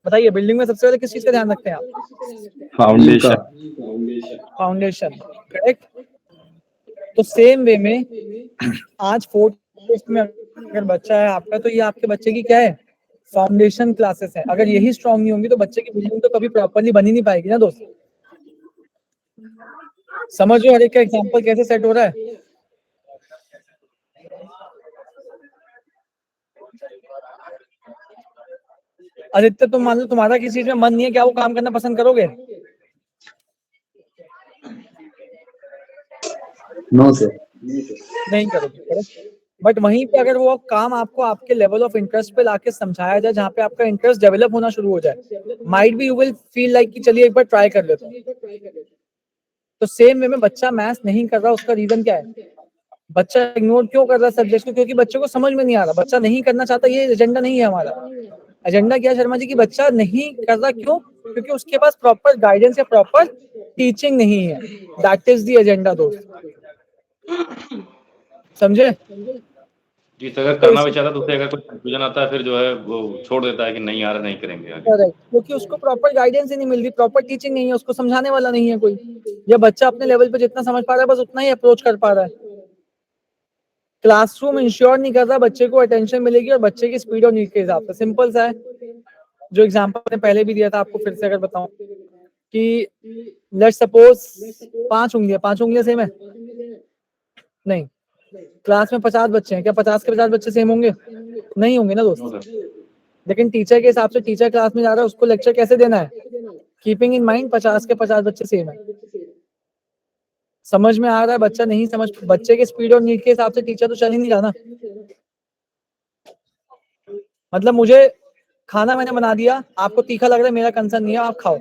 S1: बताइए, बिल्डिंग में सबसे पहले किस चीज का ध्यान रखते हैं आप?
S10: फाउंडेशन।
S1: Foundation, correct. तो सेम वे में आज 4th में अगर बच्चा है आपका, तो ये आपके बच्चे की क्या है? फाउंडेशन क्लासेस है। अगर यही स्ट्रॉन्ग नहीं होंगी तो बच्चे की बिल्डिंग तो कभी प्रॉपर्ली बनी नहीं पाएगी ना दोस्त। समझ लो हर एक का एग्जाम्पल कैसे सेट हो रहा है। आदित्य, तुम मान लो तुम्हारा किसी चीज में मन नहीं है, क्या वो काम करना पसंद करोगे?
S9: No sir.
S1: नहीं करोगे। बट वहीं पे अगर वो काम आपको आपके लेवल ऑफ इंटरेस्ट पे लाके समझाया जाए, जहाँ पे आपका इंटरेस्ट डेवलप होना शुरू हो जाए, might be you will feel like कि चलिए एक बार ट्राई कर लेते हैं। तो सेम वे में बच्चा मैथ्स नहीं कर रहा, उसका रीजन क्या है? बच्चा इग्नोर क्यों कर रहा है सब्जेक्ट को? क्योंकि बच्चे को समझ में नहीं आ रहा, बच्चा नहीं करना चाहता। ये एजेंडा नहीं है हमारा। एजेंडा क्या है शर्मा जी की? बच्चा नहीं कर रहा, क्यों? क्योंकि उसके पास प्रॉपर गाइडेंस या प्रॉपर टीचिंग नहीं है। दैट इज द एजेंडा दोस्त, समझे?
S11: जी तो अगर करना भी चाहता तो उसे अगर कोई कंफ्यूजन आता है फिर जो है वो छोड़ देता है कि नहीं यार नहीं करेंगे आगे।
S1: करेक्ट, क्योंकि उसको प्रॉपर गाइडेंस ही नहीं मिल रही, प्रॉपर टीचिंग नहीं है, उसको समझाने वाला नहीं है कोई। या बच्चा अपने लेवल पे जितना समझ पा रहा है बस उतना ही अप्रोच कर पा रहा है। क्लासरूम इंश्योर नहीं कर रहा बच्चे को अटेंशन मिलेगी और बच्चे की स्पीड और नीड के हिसाब से। सिंपल सा है, जो एग्जांपल मैंने पहले भी दिया था आपको, फिर से अगर बताऊं कि लेट्स सपोज 5 उंगलियां सेम है? नहीं। क्लास में 50 बच्चे हैं, क्या 50 के 50 बच्चे सेम होंगे? नहीं होंगे ना दोस्त। लेकिन टीचर के हिसाब से, टीचर क्लास में जा रहा है, उसको लेक्चर कैसे देना है? कीपिंग इन माइंड 50 के 50 बच्चे सेम है। समझ में आ रहा है? बच्चा नहीं समझ, बच्चे के स्पीड और नीड के हिसाब से टीचर तो चल ही नहीं रहा ना। मतलब मुझे खाना मैंने बना दिया, आपको तीखा लग रहा है, मेरा कंसर्न नहीं है, आप खाओ।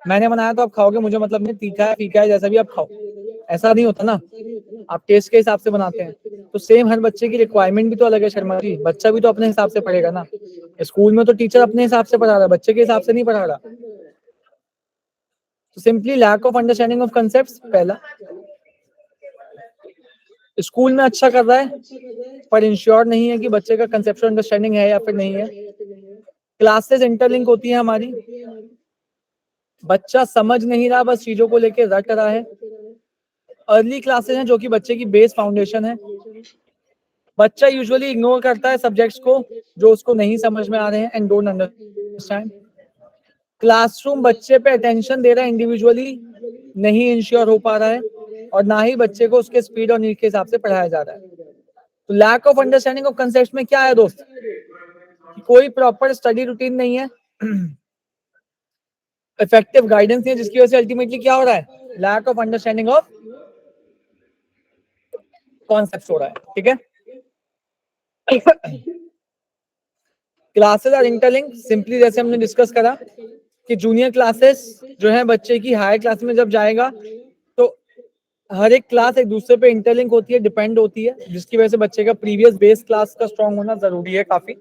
S1: मैंने बनाया तो आप खाओगे, मुझे मतलब नहीं, तीखा है फीका है जैसा भी आप खाओ। ऐसा नहीं होता ना, आप टेस्ट के हिसाब से बनाते हैं। तो सेम हर बच्चे की रिक्वायरमेंट भी तो अलग है शर्मा जी। बच्चा भी तो अपने हिसाब से पढ़ेगा ना। स्कूल में तो टीचर अपने हिसाब से पढ़ा रहा है, बच्चे के हिसाब से नहीं पढ़ा रहा। तो simply lack of understanding of concepts पहला। स्कूल में अच्छा कर रहा है पर इंश्योर नहीं है कि बच्चे का कंसेप्चुअल अंडरस्टैंडिंग है या फिर नहीं है। क्लासेस इंटरलिंक होती है हमारी, बच्चा समझ नहीं रहा, बस चीजों को लेके रट रहा है। अर्ली क्लासेस हैं जो कि बच्चे की बेस फाउंडेशन है। बच्चा यूजुअली इग्नोर करता है सब्जेक्ट्स को जो उसको नहीं समझ में आ रहे हैं एंड डोंट अंडरस्टैंड। क्लासरूम बच्चे पे अटेंशन दे रहा है इंडिविजुअली, नहीं इंश्योर हो पा रहा है, और ना ही बच्चे को उसके स्पीड और नीड के हिसाब से पढ़ाया जा रहा है। तो lack of understanding of concept में क्या है दोस्त? कोई प्रॉपर स्टडी रूटीन नहीं है, इफेक्टिव गाइडेंस नहीं है, जिसकी वजह से अल्टीमेटली क्या हो रहा है? Lack of understanding of concepts हो रहा है। ठीक है, क्लासेस आर इंटरलिंक, सिंपली जैसे हमने डिस्कस करा कि जूनियर क्लासेस जो है बच्चे की हायर क्लास में जब जाएगा तो हर एक क्लास एक दूसरे पे इंटरलिंक होती है, डिपेंड होती है, जिसकी वजह से बच्चे का प्रीवियस बेस क्लास का स्ट्रॉन्ग होना जरूरी है काफी।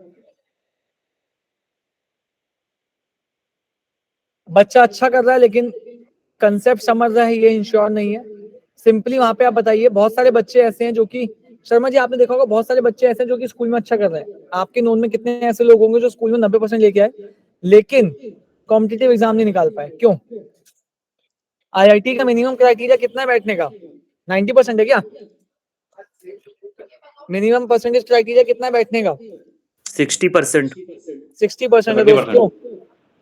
S1: बच्चा अच्छा कर रहा है लेकिन कंसेप्ट समझ रहा है ये इंश्योर नहीं है। सिंपली वहां पे आप बताइए, बहुत सारे बच्चे ऐसे हैं जो कि, शर्मा जी आपने देखा होगा बहुत सारे बच्चे ऐसे हैं जो कि स्कूल में अच्छा कर रहे हैं। आपके नोन में कितने ऐसे लोग होंगे जो स्कूल में 90% लेके आए लेकिन कॉम्पिटिटिव एग्जाम नहीं निकाल पाए? क्यों? आईआईटी का मिनिमम क्राइटेरिया कितना है बैठने का? 90% है क्या? मिनिमम परसेंटेज क्राइटेरिया कितना है बैठने का?
S4: 60%।
S1: 60% है दोस्त। क्यों?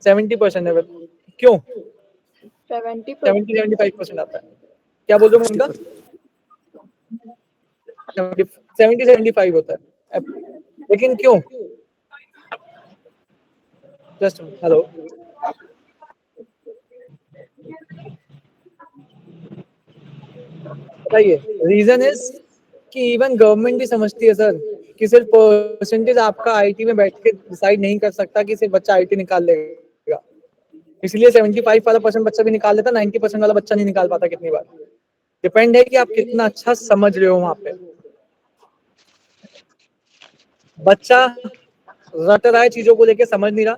S1: 70% है। क्यों? 70-75% आता है। क्या बोल रहे हो उनका? 70-75 होता है, लेकिन क्यों? जस्ट हेलो, बताइए। रीजन इज कि इवन गवर्नमेंट भी समझती है सर कि सिर्फ परसेंटेज आपका आईटी में बैठ के डिसाइड नहीं कर सकता कि सिर्फ बच्चा आईटी निकाल लेगा। इसलिए 75 वाला % बच्चा भी निकाल लेता, 90% वाला बच्चा नहीं निकाल पाता। कितनी बार डिपेंड है कि आप कितना अच्छा समझ रहे हो वहां पे। बच्चा रट रहा है चीजों को लेके, समझ नहीं रहा।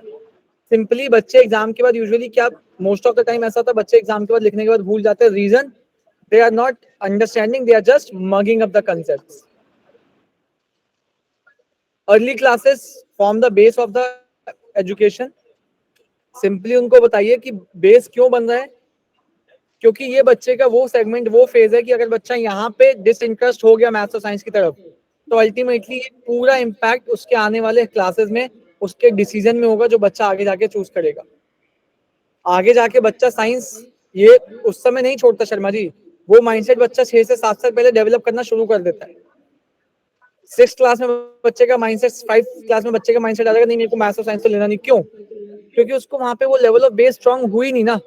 S1: सिंपली बच्चे एग्जाम के बाद यूजुअली क्या, मोस्ट ऑफ द टाइम ऐसा होता है, बच्चे एग्जाम के बाद लिखने के बाद भूल जाते हैं। Reason, they are not understanding, they are just mugging up the concepts. Early classes form the base of the education. Simply उनको बताइए कि बेस क्यों बन रहा है, क्योंकि ये बच्चे का वो सेगमेंट, वो फेज है कि अगर बच्चा यहाँ पे डिसइंटरेस्ट हो गया मैथ्स और साइंस की तरफ, तो अल्टीमेटली पूरा इम्पैक्ट उसके आने वाले क्लासेस में, उसके डिसीजन में होगा, जो बच्चा आगे जाके चूज करेगा। आगे जाके बच्चा साइंस ये उस समय नहीं छोड़ता शर्मा जी, वो माइंडसेट बच्चा 6 से 7 साल पहले डेवलप करना शुरू कर देता है। 6th क्लास में बच्चे का माइंडसेट, 5th क्लास में बच्चे का माइंडसेट आ जाएगा, नहीं मेरे को मैथ्स और साइंस तो लेना नहीं। क्यों? क्योंकि उसको वहां पे वो लेवल ऑफ बेस स्ट्रांग हुई नहीं ना।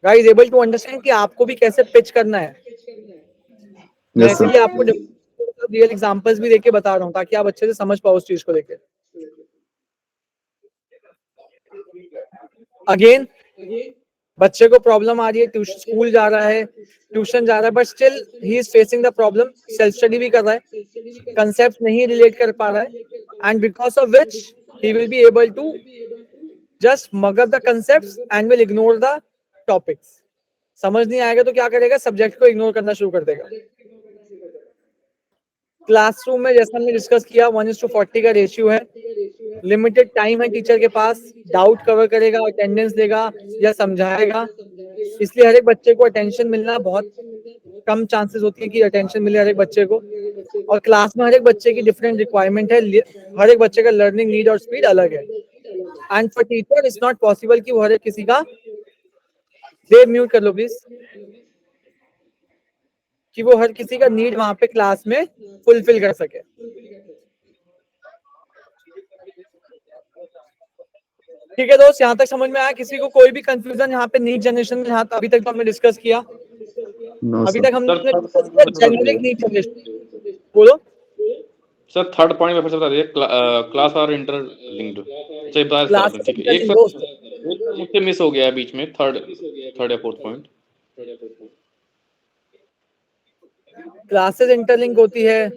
S1: गाइस एबल टू अंडरस्टैंड कि आपको भी कैसे पिच करना है। मैं
S9: Yes, sir.
S1: इसलिए आपको रियल एग्जांपल्स भी देके बता रहा हूँ ताकि आप अच्छे से समझ पाओ उस चीज को लेके। अगेन बच्चे को प्रॉब्लम आ रही है, ट्यूशन स्कूल जा रहा है, ट्यूशन जा रहा है, but still he is facing the problem. Self study भी कर रहा है, कंसेप्ट नहीं रिलेट कर पा रहा है, and because of which he will be able to just mug up the concepts and will ignore the topics. समझ नहीं आएगा तो क्या करेगा, सब्जेक्ट को इग्नोर करना शुरू कर देगा। क्लासरूम में जैसा हमने डिस्कस किया 1:40 का रेशियो है, लिमिटेड टाइम है टीचर के पास, डाउट कवर करेगा, अटेंडेंस देगा या समझाएगा, इसलिए हर एक बच्चे को अटेंशन मिलना बहुत कम चांसेस होती है कि अटेंशन मिले हर एक बच्चे को। और क्लास में हर एक बच्चे की डिफरेंट रिक्वायरमेंट है, हर एक बच्चे का लर्निंग नीड और स्पीड अलग है, and for teacher it's not possible कि वो हर एक किसी का, देव म्यूट कर लो प्लीज, कि वो हर किसी का नीड वहां पे क्लास में फुलफिल कर सके। ठीक है दोस्त, यहाँ तक समझ में आया? किसी को कोई भी कंफ्यूजन यहाँ पे नीड जनरेशन में? यहाँ अभी तक तो हमने डिस्कस किया,
S9: No,
S1: अभी
S9: sir.
S1: तक हमने डिस्कस किया जेनेरिक नीड जनरेशन। बोलो
S11: सर थर्ड पॉइंट में फिर से बता दीजिए, क्लास आर इंटरलिंक्ड। अच्छा ये बता देता
S1: क्लास
S11: हूँ, ठीक है। एक सर मुझसे मिस हो गया है बीच में, थर्ड या फोर्थ पॉइंट।
S1: क्लासेस इंटरलिंक होती है,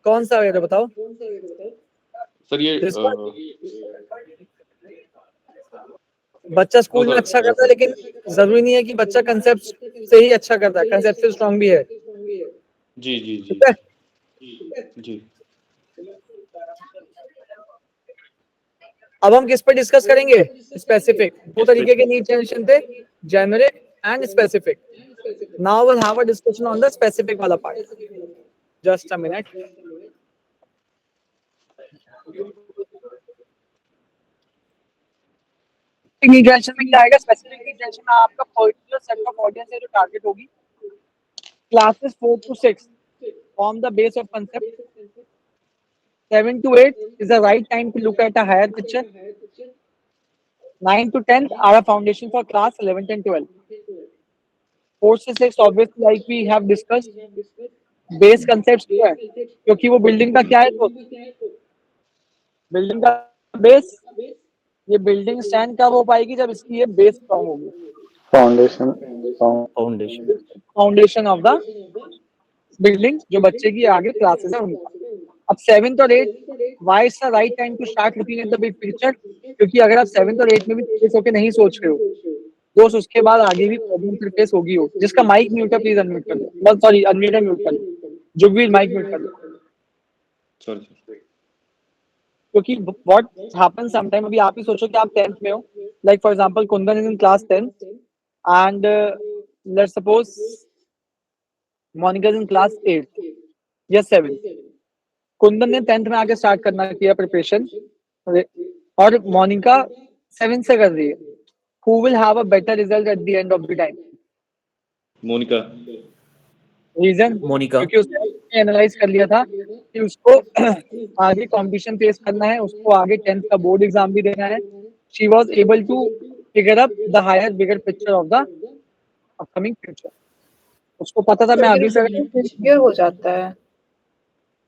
S1: कौन सा है बताओ
S11: सर ये
S1: बच्चा स्कूल में अच्छा करता है, लेकिन जरूरी नहीं है कि बच्चा कंसेप्ट से ही अच्छा करता है, कंसेप्ट से स्ट्रांग भी है।
S11: जी जी जी
S1: ठीक है,
S11: जी।
S1: अब हम किस पे डिस्कस करेंगे? स्पेसिफिक। दो तरीके के नीड जनरेशन थे, generic and specific. Now will have a discussion on the specific वाला part. Just a minute. Need generation में क्या आएगा? स्पेसिफिक नीड जनरेशन में आपका पर्टिकुलर सेट ऑफ ऑडियंस है जो टारगेट होगी। Classes 4 to 6 form the base of concept. 7 to 8 is the right time to look at a higher picture. 9 to 10 are a foundation for class 11 and 12. 4 to 6 obviously like we have discussed, base concepts क्या है? क्योंकि वो building का क्या है? तो building का base, ये बिल्डिंग स्टैंड कब हो पाएगी? जब इसकी ये बेस स्ट्रांग होगी, फाउंडेशन ऑफ द बिल्डिंग, जो बच्चे की आगे क्लासेस है उनका। अब 7th और 8th, why is the right time to start looking at the big picture? क्योंकि अगर आप 7th और 8th में भी सीरियस होकर नहीं सोच रहे हो दोस्त, उसके बाद आगे भी प्रॉब्लम फिर फेस होगी। हो जिसका माइक म्यूट है प्लीज अनम्यूट कर दो, सॉरी अनम्यूट है, म्यूट कर दो, जो भी माइक म्यूट कर दो।
S11: सॉरी
S1: क्योंकि व्हाट हैपेंस समटाइम, अभी आप ही सोचो कि आप 10th में हो, like for example Kundan is in class 10th and let's suppose Monica is in class 8th या 7th। कुंदन ने 10th में आके स्टार्ट करना किया प्रिपरेशन, और मोनिका 7th से कर रही है। Who will have a better result at the end of the time?
S11: Monica.
S1: Reason
S4: Monica.
S1: क्योंकि उसने एनालाइज कर लिया था कि उसको आगे कंपटीशन फेस करना है, उसको आगे 10th का बोर्ड एग्जाम भी देना है। She was able to figure up the higher bigger picture of the upcoming future. उसको पता था मैं अभी से,
S3: सिंसियर हो जाता है,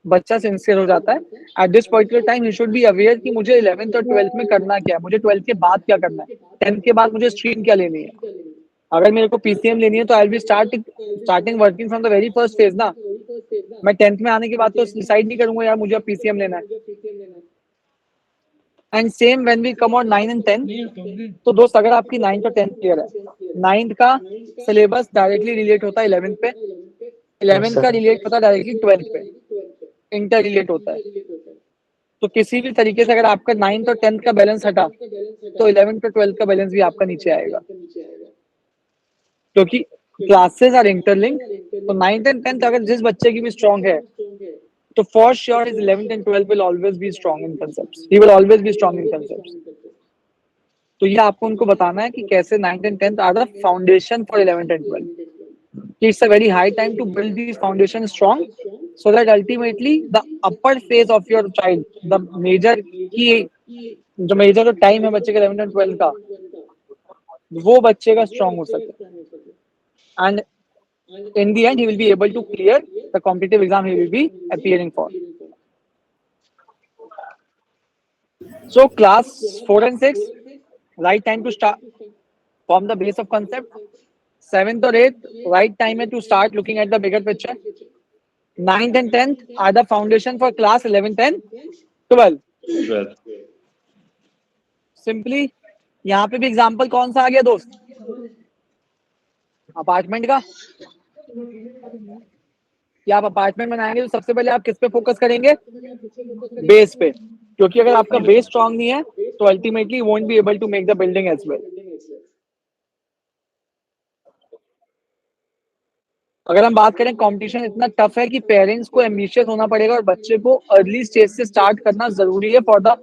S1: बच्चा सिंसियर हो जाता है। At this particular time he should be aware कि मुझे 11th और 12th में करना क्या है, मुझे 12th के बाद क्या करना है, 10th के बाद मुझे स्ट्रीम क्या लेनी है। अगर मेरे को पीसीएम लेनी है तो आई will be starting working from the very first phase ना, मैं 10th में आने के बाद तो डिसाइड नहीं करूंगा यार मुझे अब पीसीएम लेना है। And same when we come on 9 and 10, तो दोस्त अगर आपकी 9th और 10th क्लियर है, 9th का सिलेबस डायरेक्टली रिलेट होता है 11th पे, 11th का रिलेट होता है डायरेक्टली 12th पे, इंटर रिलेट होता है। तो किसी भी तरीके से अगर आपका 9th और 10th का बैलेंस हटा तो 11th और 12th का बैलेंस भी आपका नीचे आएगा, क्योंकि क्लासेस आर इंटरलिंक। तो 9th एंड 10th अगर जिस बच्चे की भी स्ट्रांग है तो for sure his 11th and 12th will always be strong in concepts, he will always be strong in concepts. तो ये आपको उनको बताना है कि कैसे 9th and 10th are the foundation for 11th and 12th। It's a very high time to build these foundations strong, so that ultimately the upper phase of your child, the major की जो major जो time है बच्चे का 11th and 12th का, वो बच्चे का स्ट्रांग हो सके। And in the end he will be able to clear the competitive exam he will be appearing for. So class 4 and 6, right time to start form the base of concept. 7th or 8th, right time to start looking at the bigger picture. 9th and 10th are the foundation for class 11th and 12th.
S11: 12th.
S1: Simply यहाँ पे भी example कौन सा आ गया दोस्त? Apartment का। कि आप अपार्टमेंट बनाएंगे तो सबसे पहले आप किस पे फोकस करेंगे? बेस पे, क्योंकि अगर आपका बेस स्ट्रांग नहीं है तो ultimately won't be able to make the building as well. अगर हम बात करें कंपटीशन इतना टफ है कि पेरेंट्स को एम्बिशियस होना पड़ेगा और बच्चे को अर्ली स्टेज से स्टार्ट करना जरूरी है for the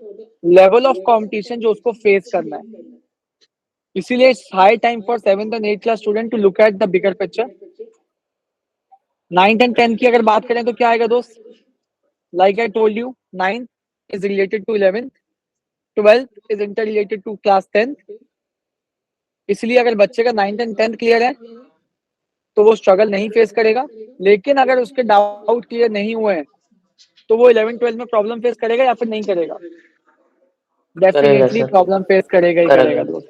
S1: level of competition जो उसको फेस करना है। इसीलिए it's high time for 7th and 8th class student to look at the bigger picture. 9th and 10th की अगर बात करें तो क्या आएगा दोस्त? Like I told you, 9th is related to 11th, 12th is inter related to class 10th। इसलिए अगर बच्चे का 9th एंड 10th क्लियर है तो वो स्ट्रगल नहीं फेस करेगा, लेकिन अगर उसके डाउट क्लियर नहीं हुए हैं तो वो 11th 12th में प्रॉब्लम फेस करेगा या फिर नहीं करेगा? डेफिनेटली प्रॉब्लम फेस करेगा ही करेगा दोस्त,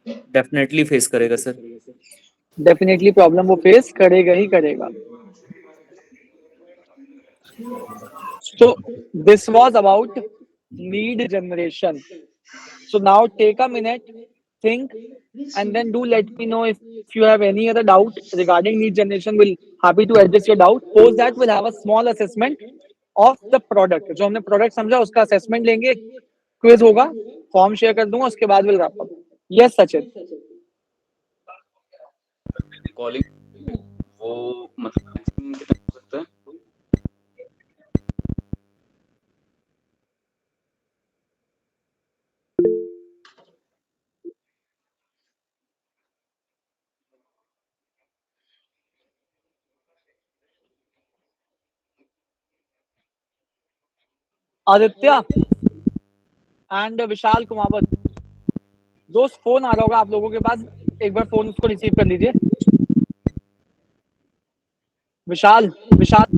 S4: डेफिनेटली फेस करेगा सर।
S1: डेफिनेटली प्रॉब्लम वो फेस करेगा ही करेगा। So this was about need generation. So now take a minute, think, and then do let me know if you have any other doubt regarding need generation. We'll happy to address your doubt. Post that we'll have a small assessment of the product. जो हमने product समझा उसका assessment लेंगे, quiz होगा, form share कर दूंगा, उसके बाद will wrap up. Yes Sachin.
S11: Calling वो मतलब मैक्सिमम कितना हो सकता है?
S1: आदित्य एंड विशाल कुमावत, दोस्त फोन आ रहा होगा आप लोगों के पास, एक बार फोन उसको रिसीव कर लीजिए। विशाल, विशाल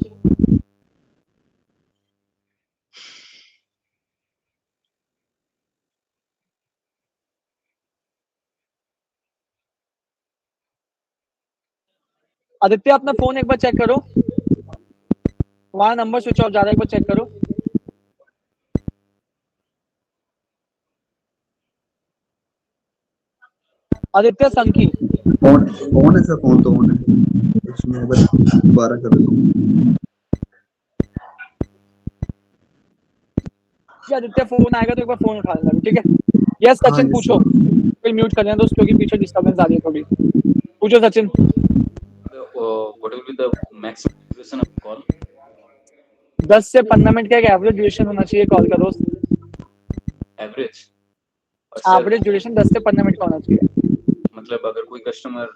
S1: आदित्य अपना फोन एक बार चेक करो, तुम्हारा नंबर स्विच ऑफ जा रहा है, एक बार चेक करो। आदित्य संकी
S9: फोन फोन है सर, फोन तो फोन है इसमें, बस दोबारा कर दो।
S1: आदित्य फोन आएगा तो एक बार फोन उठा लेना, ठीक है? यस सचिन
S9: yes,
S1: पूछो, फिर म्यूट कर लेना दोस्त क्योंकि पीछे डिस्टर्बेंस आ रही है थोड़ी। पूछो Sachin.
S11: What will be the maximum duration of call?
S1: 10 से 15 मिनट का एक एवरेज ड्यूरेशन होना चाहिए कॉल का दोस्त।
S11: Average?
S1: एवरेज ड्यूरेशन 10 से 15 मिनट का होना चाहिए।
S11: मतलब अगर कोई customer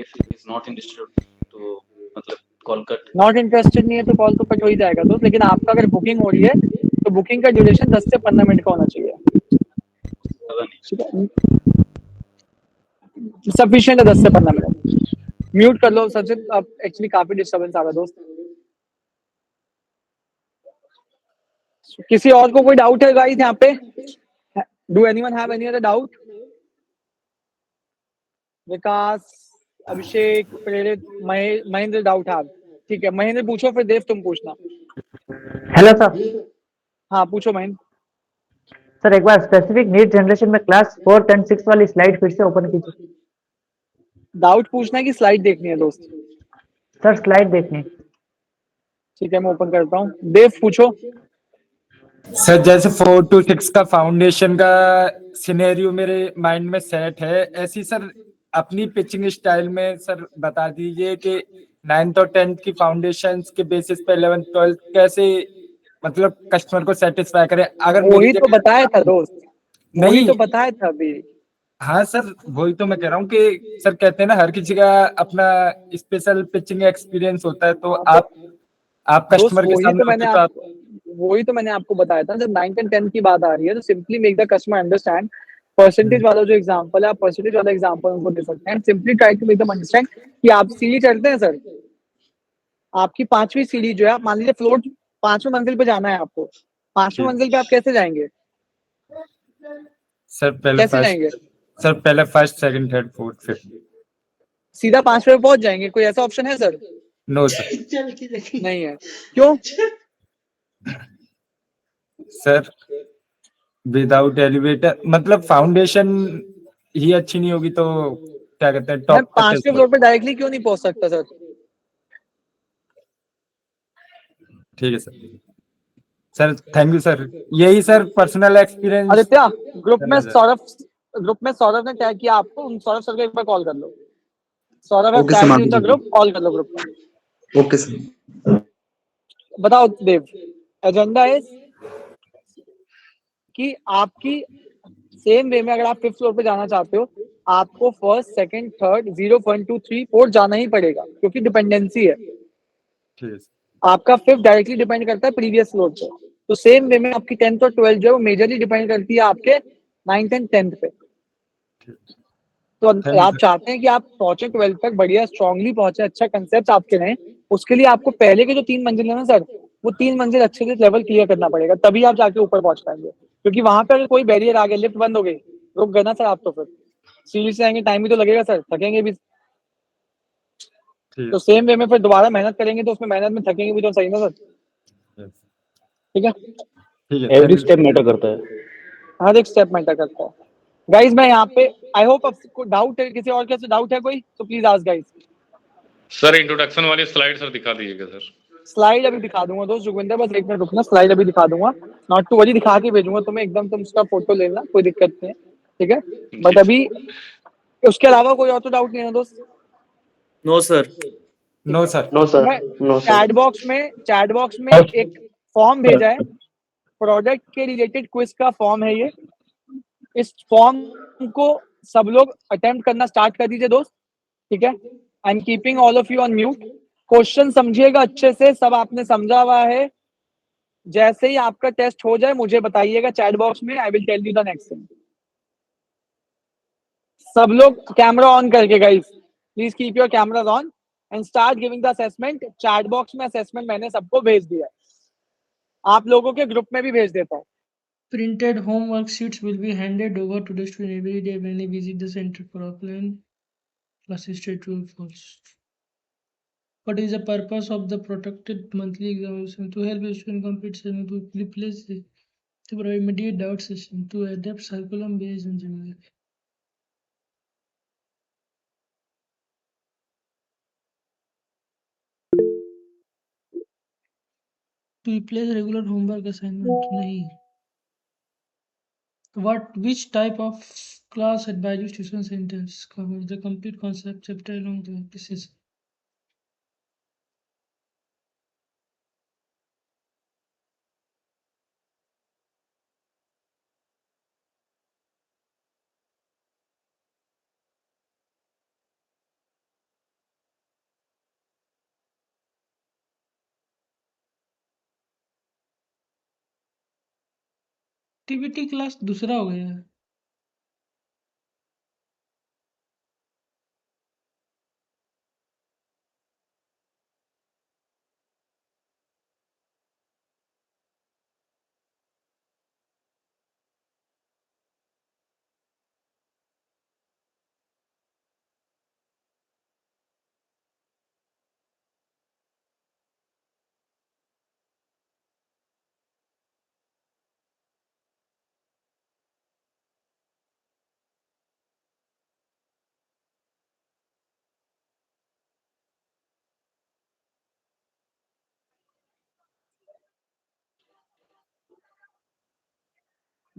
S11: if he is not interested तो मतलब कॉल कट?
S1: नॉट इंटरेस्टेड नहीं है तो कॉल तो कट हो ही जाएगा दोस्त, लेकिन आपका अगर बुकिंग हो रही है तो बुकिंग का ड्यूरेशन 10 से 15 मिनट का होना चाहिए।
S11: ज्यादा नहीं।
S1: सफिशिएंट है 10 से 15 मिनट। म्यूट कर लो सचिन, अब एक्चुअली काफी डिस्टर्बेंस आ रहा है दोस्त। किसी और को कोई डाउट है गाइस यहाँ पे? Do anyone have any other doubt? Vikas, Abhishek, Prerit, Mahendra doubt have? ठीक है, महेंद्र पूछो, फिर देव तुम पूछना।
S12: Hello sir.
S1: हाँ पूछो महेंद्र।
S12: सर एक बार स्पेसिफिक नीड जनरेशन में क्लास 4 10 6 वाली स्लाइड फिर से ओपन कीजिए।
S1: डाउट पूछना है कि स्लाइड देखनी है दोस्त?
S12: सर स्लाइड देखनी।
S1: ठीक है मैं ओपन करता हूँ, देव पूछो।
S10: सर जैसे 4 to 6 का फाउंडेशन का सिनेरियो मेरे माइंड में सेट है, ऐसी सर अपनी पिचिंग स्टाइल में सर बता दीजिए कि 9th और 10th की फाउंडेशन के बेसिस पे 11th 12th कैसे मतलब कस्टमर को सेटिस्फाई करें। अगर मेरी
S1: वही तो
S10: जगह
S1: बताया था दोस्त, वही
S10: नहीं,
S1: तो बताया था अभी।
S10: हाँ सर वही तो मैं कह रहा हूँ कि सर कहते हैं ना हर किसी का अपना स्पेशल पिचिंग एक्सपीरियंस होता है, तो
S1: हाँ तो
S10: आप
S1: दोस्त
S10: कस्टमर के सामने होते तो आप
S1: वही तो मैंने आपको बताया था, जब 9th एंड 10th की बात आ रही है तो simply make the customer understand. Percentage वाला जो एग्जांपल है, आप परसेंटेज वाला एग्जांपल उनको दे सकते हैं। Simply try to make them understand कि आप सीढ़ी चढ़ते हैं सर, आपकी 5वीं सीढ़ी जो है, आप मान लीजिए फ्लोर 5वें मंजिल पे जाना है आपको, 5वें मंजिल पे आप कैसे जाएंगे?
S10: सर
S1: कैसे जाएंगे?
S10: पहले first second third fourth fifth.
S1: सीधा 5वें पे पहुंच जाएंगे? कोई ऐसा ऑप्शन है सर?
S10: No sir.
S1: नहीं है। क्यों?
S10: सर विदाउट एलिवेटर मतलब फाउंडेशन ही अच्छी नहीं होगी तो क्या कहते हैं
S1: मैं
S10: टॉप पे
S1: 5वें
S10: कैसे
S1: फ्लोर पे डायरेक्टली क्यों नहीं पहुंच सकता सर?
S10: ठीक है sir. Sir thank you sir, यही sir personal experience
S1: Aditya, group में
S10: है सर।
S1: सौरभ ने टैग किया आपको, उन सौरभ सर को एक बार कॉल कर लो। Saurabh have
S9: okay sir,
S1: tagged
S9: मान
S1: इन द
S9: लीजिए।
S1: ग्रुप, कॉल कर लो ग्रुप में।
S9: Okay sir.
S1: बताओ देव, एजेंडा है कि आपकी सेम वे में अगर आप 5th फ्लोर पे जाना चाहते हो, आपको फर्स्ट सेकंड थर्ड 0 1 2 3 4 जाना ही पड़ेगा, क्योंकि डिपेंडेंसी है।
S10: ठीक है सर।
S1: आपका 5th डायरेक्टली डिपेंड करता है प्रीवियस फ्लोर पे। तो सेम वे में आपकी 10th और 12th जो है वो मेजरली डिपेंड करती है आपके 9th एंड 10th पे। तो
S10: थैंक यू
S1: आप
S10: सर।
S1: चाहते हैं कि आप पहुंचे 12th तक बढ़िया स्ट्रांगली पहुंचे, अच्छा कंसेप्ट आपके रहे, उसके लिए आपको पहले के जो 3 मंजिल है ना सर, वो 3 मंजिल अच्छे से लेवल क्लियर करना पड़ेगा, तभी आप जाके ऊपर पहुंच पाएंगे। क्योंकि वहां पे अगर कोई बैरियर आ गया, लिफ्ट बंद हो गई, रुक गए ना सर आप, तो फिर सीढ़ी से आएंगे, टाइम भी तो लगेगा सर, थकेंगे भी।
S10: ठीक
S1: तो सेम वे में फिर दोबारा मेहनत करेंगे तो उसमें मेहनत में थकेंगे भी तो सही ना सर?
S10: है
S1: ठीक है,
S10: ठीक है
S11: every
S10: thank
S11: step
S10: you.
S11: Matter करता है।
S1: हर एक स्टेप मैटर करता है। गाइज मैं यहाँ पे, आई होप आपको डाउट है, किसी और के डाउट है कोई तो please ask guys.
S11: Sir introduction वाली स्लाइड सर दिखा दीजिएगा सर।
S1: स्लाइड अभी दिखा दूंगा दोस्त, जोगिंदर बस एक मिनट रुकना, स्लाइड अभी दिखा दूंगा। नॉट टू वरी, दिखा के भेजूंगा तुम्हें एकदम, तुम उसका फोटो लेना, कोई दिक्कत नहीं है, ठीक है? बट
S11: जी
S1: अभी उसके अलावा कोई और तो डाउट नहीं है ना दोस्त?
S4: No sir.
S10: No sir.
S11: No sir.
S1: मैं
S11: नो
S1: चैट बॉक्स में एक फॉर्म भेजा है, प्रोडक्ट के रिलेटेड क्विज का फॉर्म है ये। इस फॉर्म को सब लोग अटेम्प्ट करना स्टार्ट कर दीजिए दोस्त, ठीक है? I am keeping all of you on mute. Question समझिएगा अच्छे से, सब आपने समझा हुआ है। जैसे ही आपका टेस्ट हो जाए मुझे बताइएगा चैट बॉक्स में, I will tell you the next thing. सब लोग कैमरा ऑन करके guys, please keep your cameras on and start giving the assessment. Chat box में असेसमेंट मैंने सबको भेज दिया है, आप लोगों के ग्रुप में भी भेज देता हूँ।
S7: Printed homework sheets will be handed over to the student every day when they visit the center for offline classes. True or false? What is the purpose of the protected monthly examination? To help the student complete session, to replace it, to provide immediate doubt session, to adapt curriculum based on general. To replace regular homework assignment? नहीं. Which type of class advisory tuition centers covers the complete concept chapter along the pieces? Activity class दूसरा हो गया है।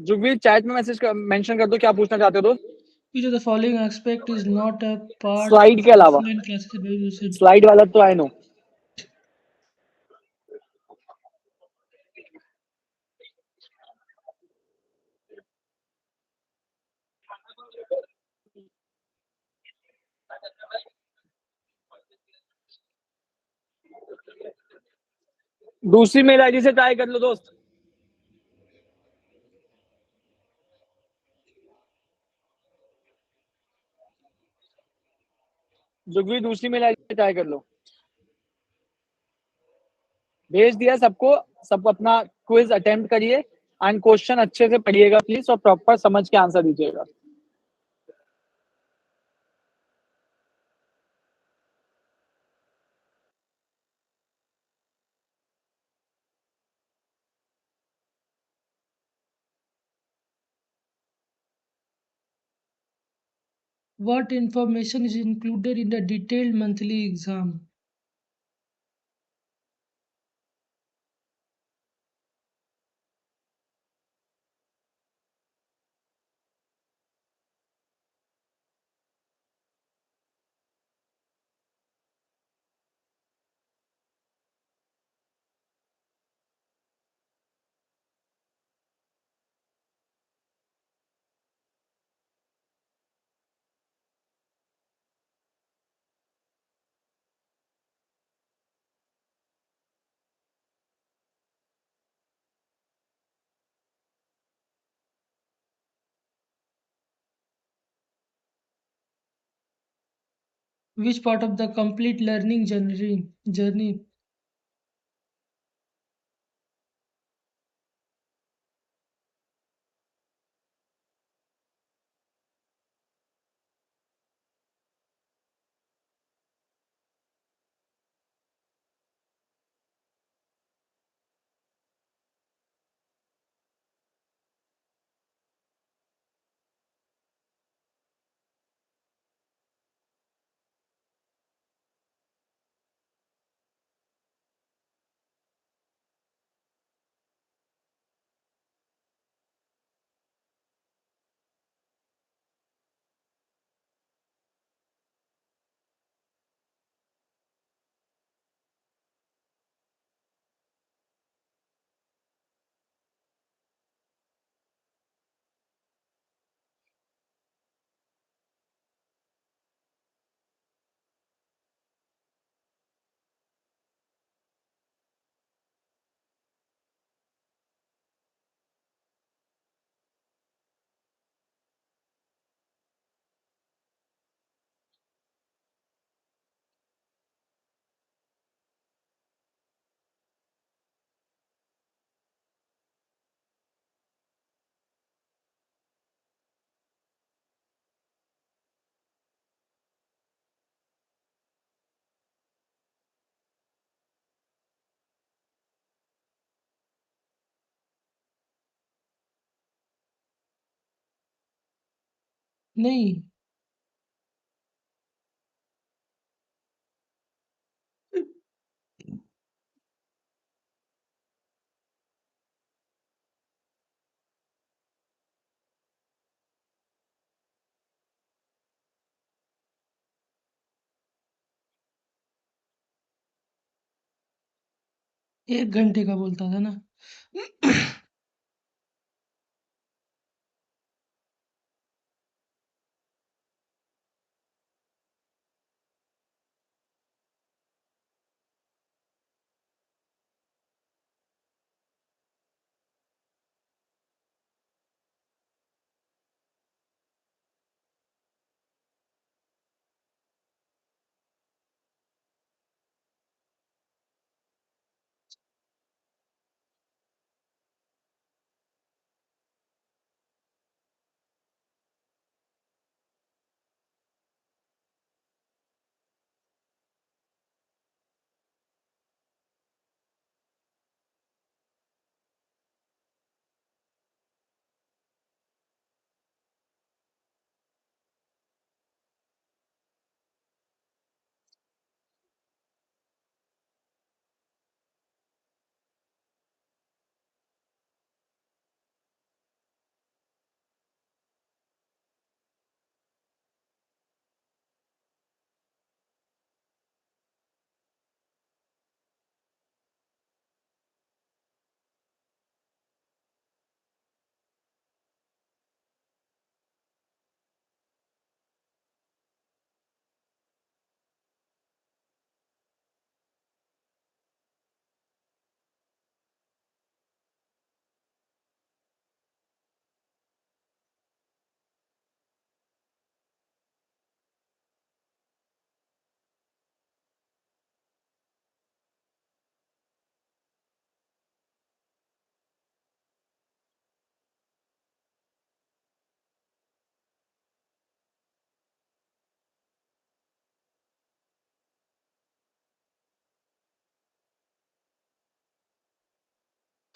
S1: जुगवीर chat में message mention कर दो क्या पूछना चाहते हो दोस्त।
S7: Which of the following aspect is not a part
S1: slide के
S7: of
S1: अलावा,
S7: offline classes?
S1: स्लाइड वाला तो आई नो। दूसरी मेल आईडी से ट्राई कर लो दोस्त। जुगवीर दूसरी मेल आईडी से ट्राई कर लो। भेज दिया सबको, सब अपना क्विज अटेम्प्ट करिए एंड क्वेश्चन अच्छे से पढ़िएगा प्लीज और प्रॉपर समझ के आंसर दीजिएगा।
S7: What information is included in the detailed monthly exam? Which part of the complete learning journey? नहीं। एक घंटे का बोलता था ना।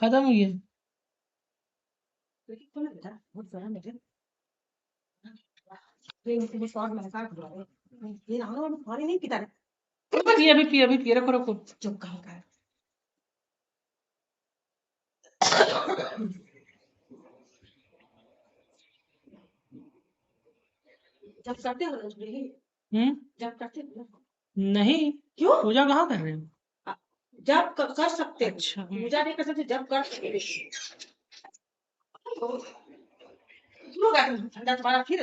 S7: खत्म हो गया। अभी पी रखो रखो। नहीं, क्यों पूजा कहाँ कर रहे हो? जब कर सकते हो। अच्छा पूजा नहीं कर सकते, जब कर सकते हो। क्यों ठंडा तुम्हारा फिर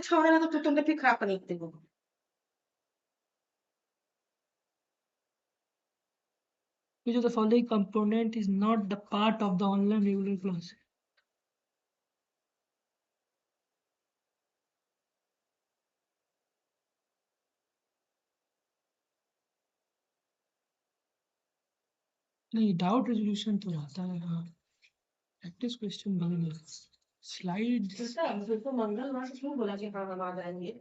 S7: छोड़ना तो तुमने फिर खराब कर देते हो। Which of the following component is not the part of the online regular class? नहीं, डाउट रेजोल्यूशन तो आता है। हाँ, प्रैक्टिस क्वेश्चन बनना, स्लाइड। तो मंगलवार से क्यों बोला कि हाँ हम आ जाएंगे?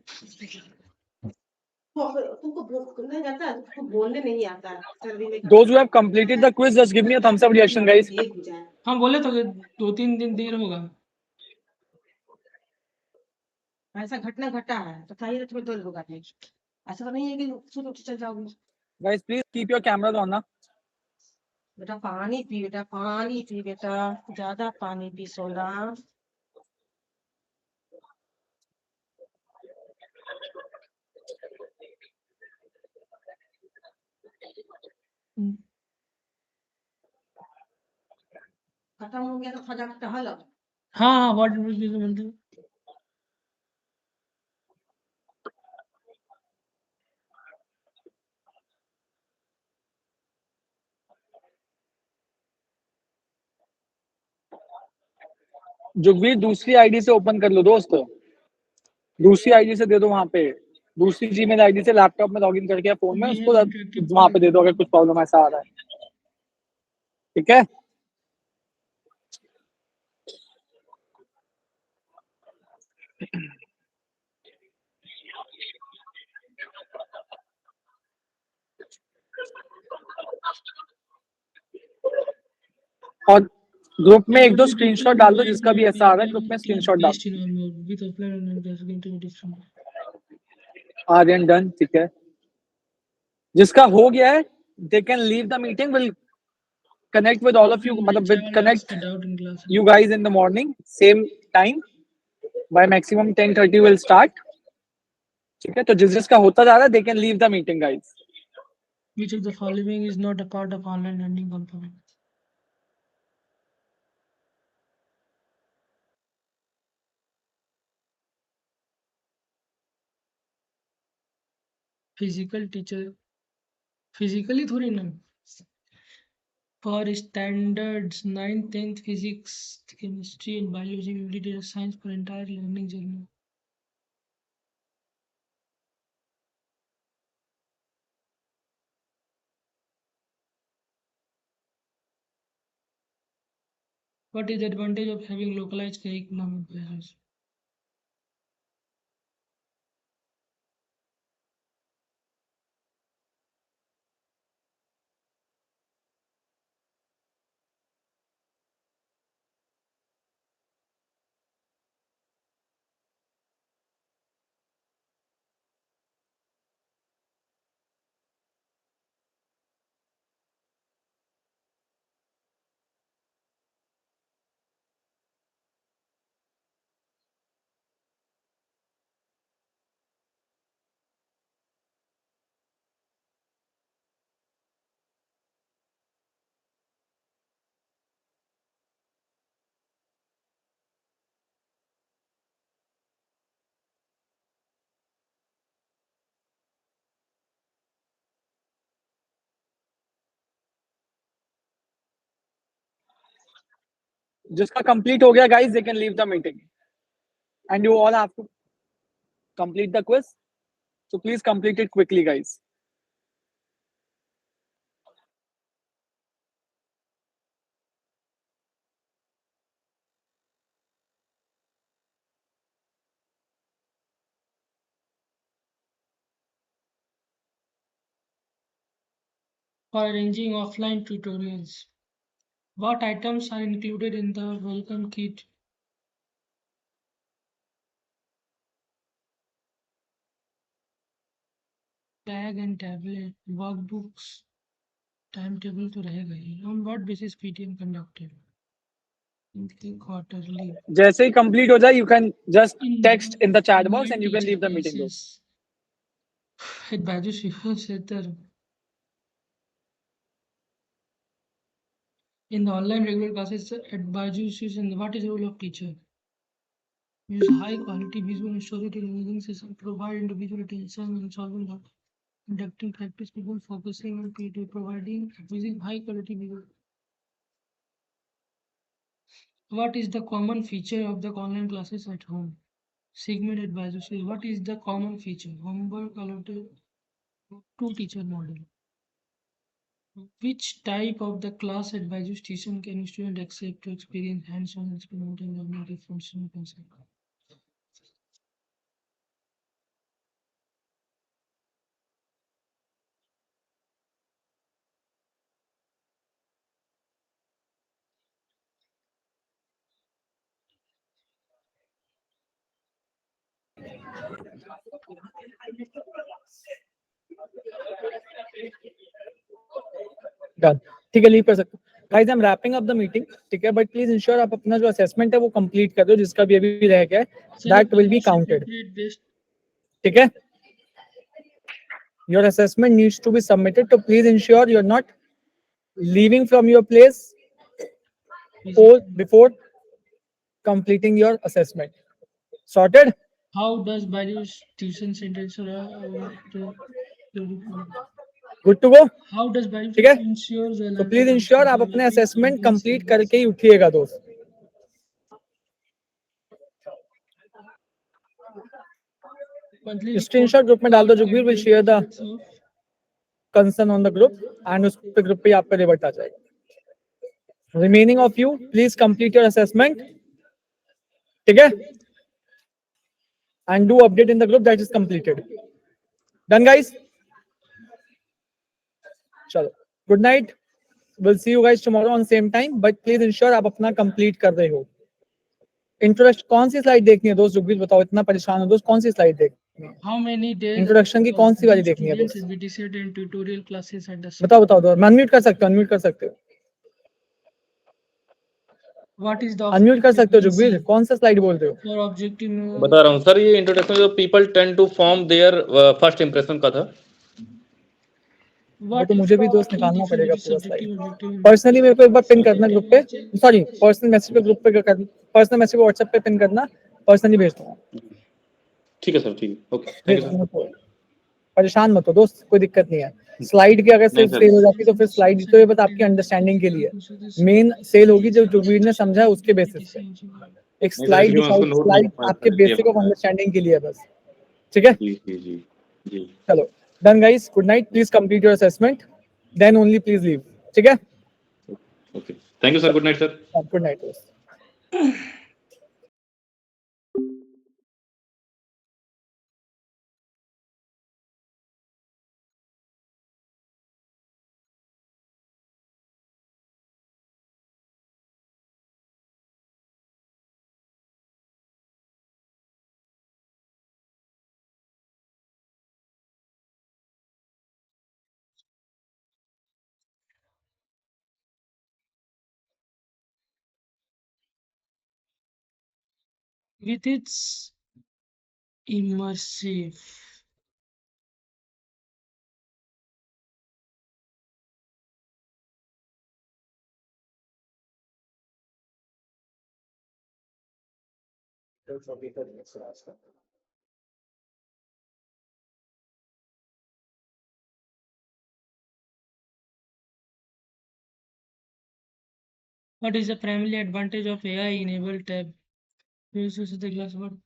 S7: तुमको नहीं आता, तुमको बोलने नहीं आता।
S1: Those who have completed the quiz, just give me a thumbs up reaction, guys.
S7: हम बोले तो कि 2-3 दिन देर होगा। ऐसा घटना घटा है तो चाहिए तुम्हें देर होगा नहीं। ऐसा तो नहीं है कि शुरू से चल जाओगे।
S1: Guys, please keep your cameras on, na.
S7: बेटा पानी पी, बेटा पानी पी, बेटा ज्यादा पानी पी सोना। खत्म हो गया तो खजा टहल। हाँ व्हाट इज
S1: जुगवीर दूसरी आईडी से ओपन कर लो दोस्त, दूसरी आईडी से दे दो वहां पे, दूसरी जीमेल आईडी से लैपटॉप में लॉगिन करके फोन में उसको वहां पे दे दो अगर कुछ प्रॉब्लम ऐसा आ रहा है, ठीक है। और ग्रुप में एक दो स्क्रीनशॉट डाल दो जिसका भी ऐसा आ रहा है, ग्रुप में स्क्रीनशॉट डाल आर्यन डन, ठीक है। जिसका हो गया है they can leave the meeting, will connect with all of you, मतलब will connect you guys in the morning same time by maximum 10:30 will start, ठीक है। तो जिसका होता जा रहा है they can leave the meeting guys.
S7: Which of the following is not a part of online learning component? Physical teacher, physically थोड़ी ना। For standards 9th 10th physics, chemistry and biology, we did a science for entire learning journey. What is the advantage of having localized curriculum in classes?
S1: जिसका complete हो गया guys they can leave the meeting and you all have to complete the quiz, so please complete it quickly guys.
S7: for arranging offline tutorials. What items are included in the welcome kit? Tag and tablet, workbooks, timetable तो रहेगा ही. On what basis PTM conducted? Quarterly.
S1: जैसे ही complete हो जाए, you can just text in the chat box and you can leave the meeting room.
S7: Advisor Shiva said that in the online regular classes, advisors and what is the role of teacher? Use high quality visual and storytelling using system, provide individual attention and solving that. Conducting practice people focusing on PD, providing using high quality visual. What is the common feature of the online classes at home? Segment advisory. What is the common feature? Homework allotted to teacher model. Which type of the class advisory station can student accept to experience hands-on experiment and learning different concept?
S1: Done. ठीक है, leave कर सकते हो. Guys, I'm wrapping up the meeting. ठीक है, but please ensure आप अपना जो assessment है वो complete कर दो, जिसका भी अभी रह गया है. That will be counted. ठीक है? Your assessment needs to be submitted, so please ensure you're not leaving from your place before completing your assessment. Sorted?
S7: How does Baiju's tuition center
S1: Good to go?
S7: how does Baiju's
S1: ठीक है?
S7: ensure the
S1: So please ensure आप अपने assessment complete करके ही उठिएगा दोस्त. Screenshot group में डाल दो, जुगवीर will share the concern on the group and उस पे group पे आपका revert आ जाएगा. Remaining of you, please complete your assessment. ठीक है? And do update in the group that is completed. Done, guys? चलो. Good night. We'll see you guys tomorrow on same time. But please ensure आप अपना complete कर रहे हो. Introduction कौन सी slide देखनी है दोस्त? जुगवीर बताओ, इतना परेशान हो दोस्त, कौन सी स्लाइड देखनी है?
S7: How many days
S1: इंट्रोडक्शन की कौन सी वाली देखनी है दोस्त?
S7: students will be in tutorial classes at the
S1: बताओ बताओ दोस्त. अनम्यूट कर सकते हो, अनम्यूट कर सकते हो,
S7: what is the
S1: अनम्यूट कर सकते हो. जुगवीर कौन सा स्लाइड बोल रहे हो?
S7: for objective
S11: बता रहा हूँ सर, ये इंट्रोडक्शन जो people tend to form their first impression का था.
S1: वो तो मुझे भी दोस्त निकालना पड़ेगा पूरा स्लाइड. पर्सनली मेरे को एक बार पिन करना ग्रुप पे, सॉरी पर्सनल मैसेज पे ग्रुप पे करना, पर्सनल मैसेज पे व्हाट्सएप पे पिन करना, पर्सनली भेज दूंगा.
S11: ठीक है सर, ठीक है, ओके, थैंक यू सर.
S1: परेशान मत हो दोस्त, कोई दिक्कत नहीं है. स्लाइड की अगर सिर्फ सेल हो जाती तो फिर स्लाइड तो ये बस आपकी अंडरस्टैंडिंग के लिए. मेन सेल होगी जो जुगवीर ने समझा है उसके बेसिस पे. एक स्लाइड आपके बेसिक ऑफ अंडरस्टैंडिंग के लिए बस. ठीक है?
S11: जी जी जी जी.
S1: चलो. Done, guys. Good night. Please complete your assessment. Then only please leave. ठीक है?
S11: Okay, thank you sir, good night sir.
S1: Good night, दोस्त.
S7: with its immersive what is the primary advantage of AI enabled tab? Use the glassboard.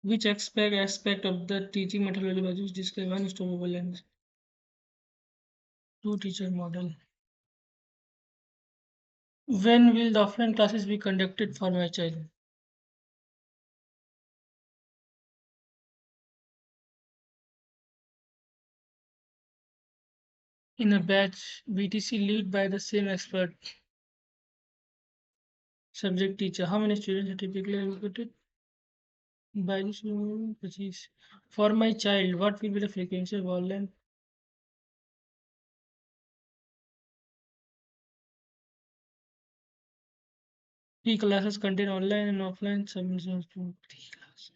S7: Which aspect of the teaching methodology was used to describe one stoppable lens? Two teacher model. When will the offline classes be conducted for my child? in a batch, BTC lead by the same expert. Subject teacher. How many students are typically allocated? By the student? For my child, what will be the frequency of online? Three classes contain online and offline submissions to 3 classes.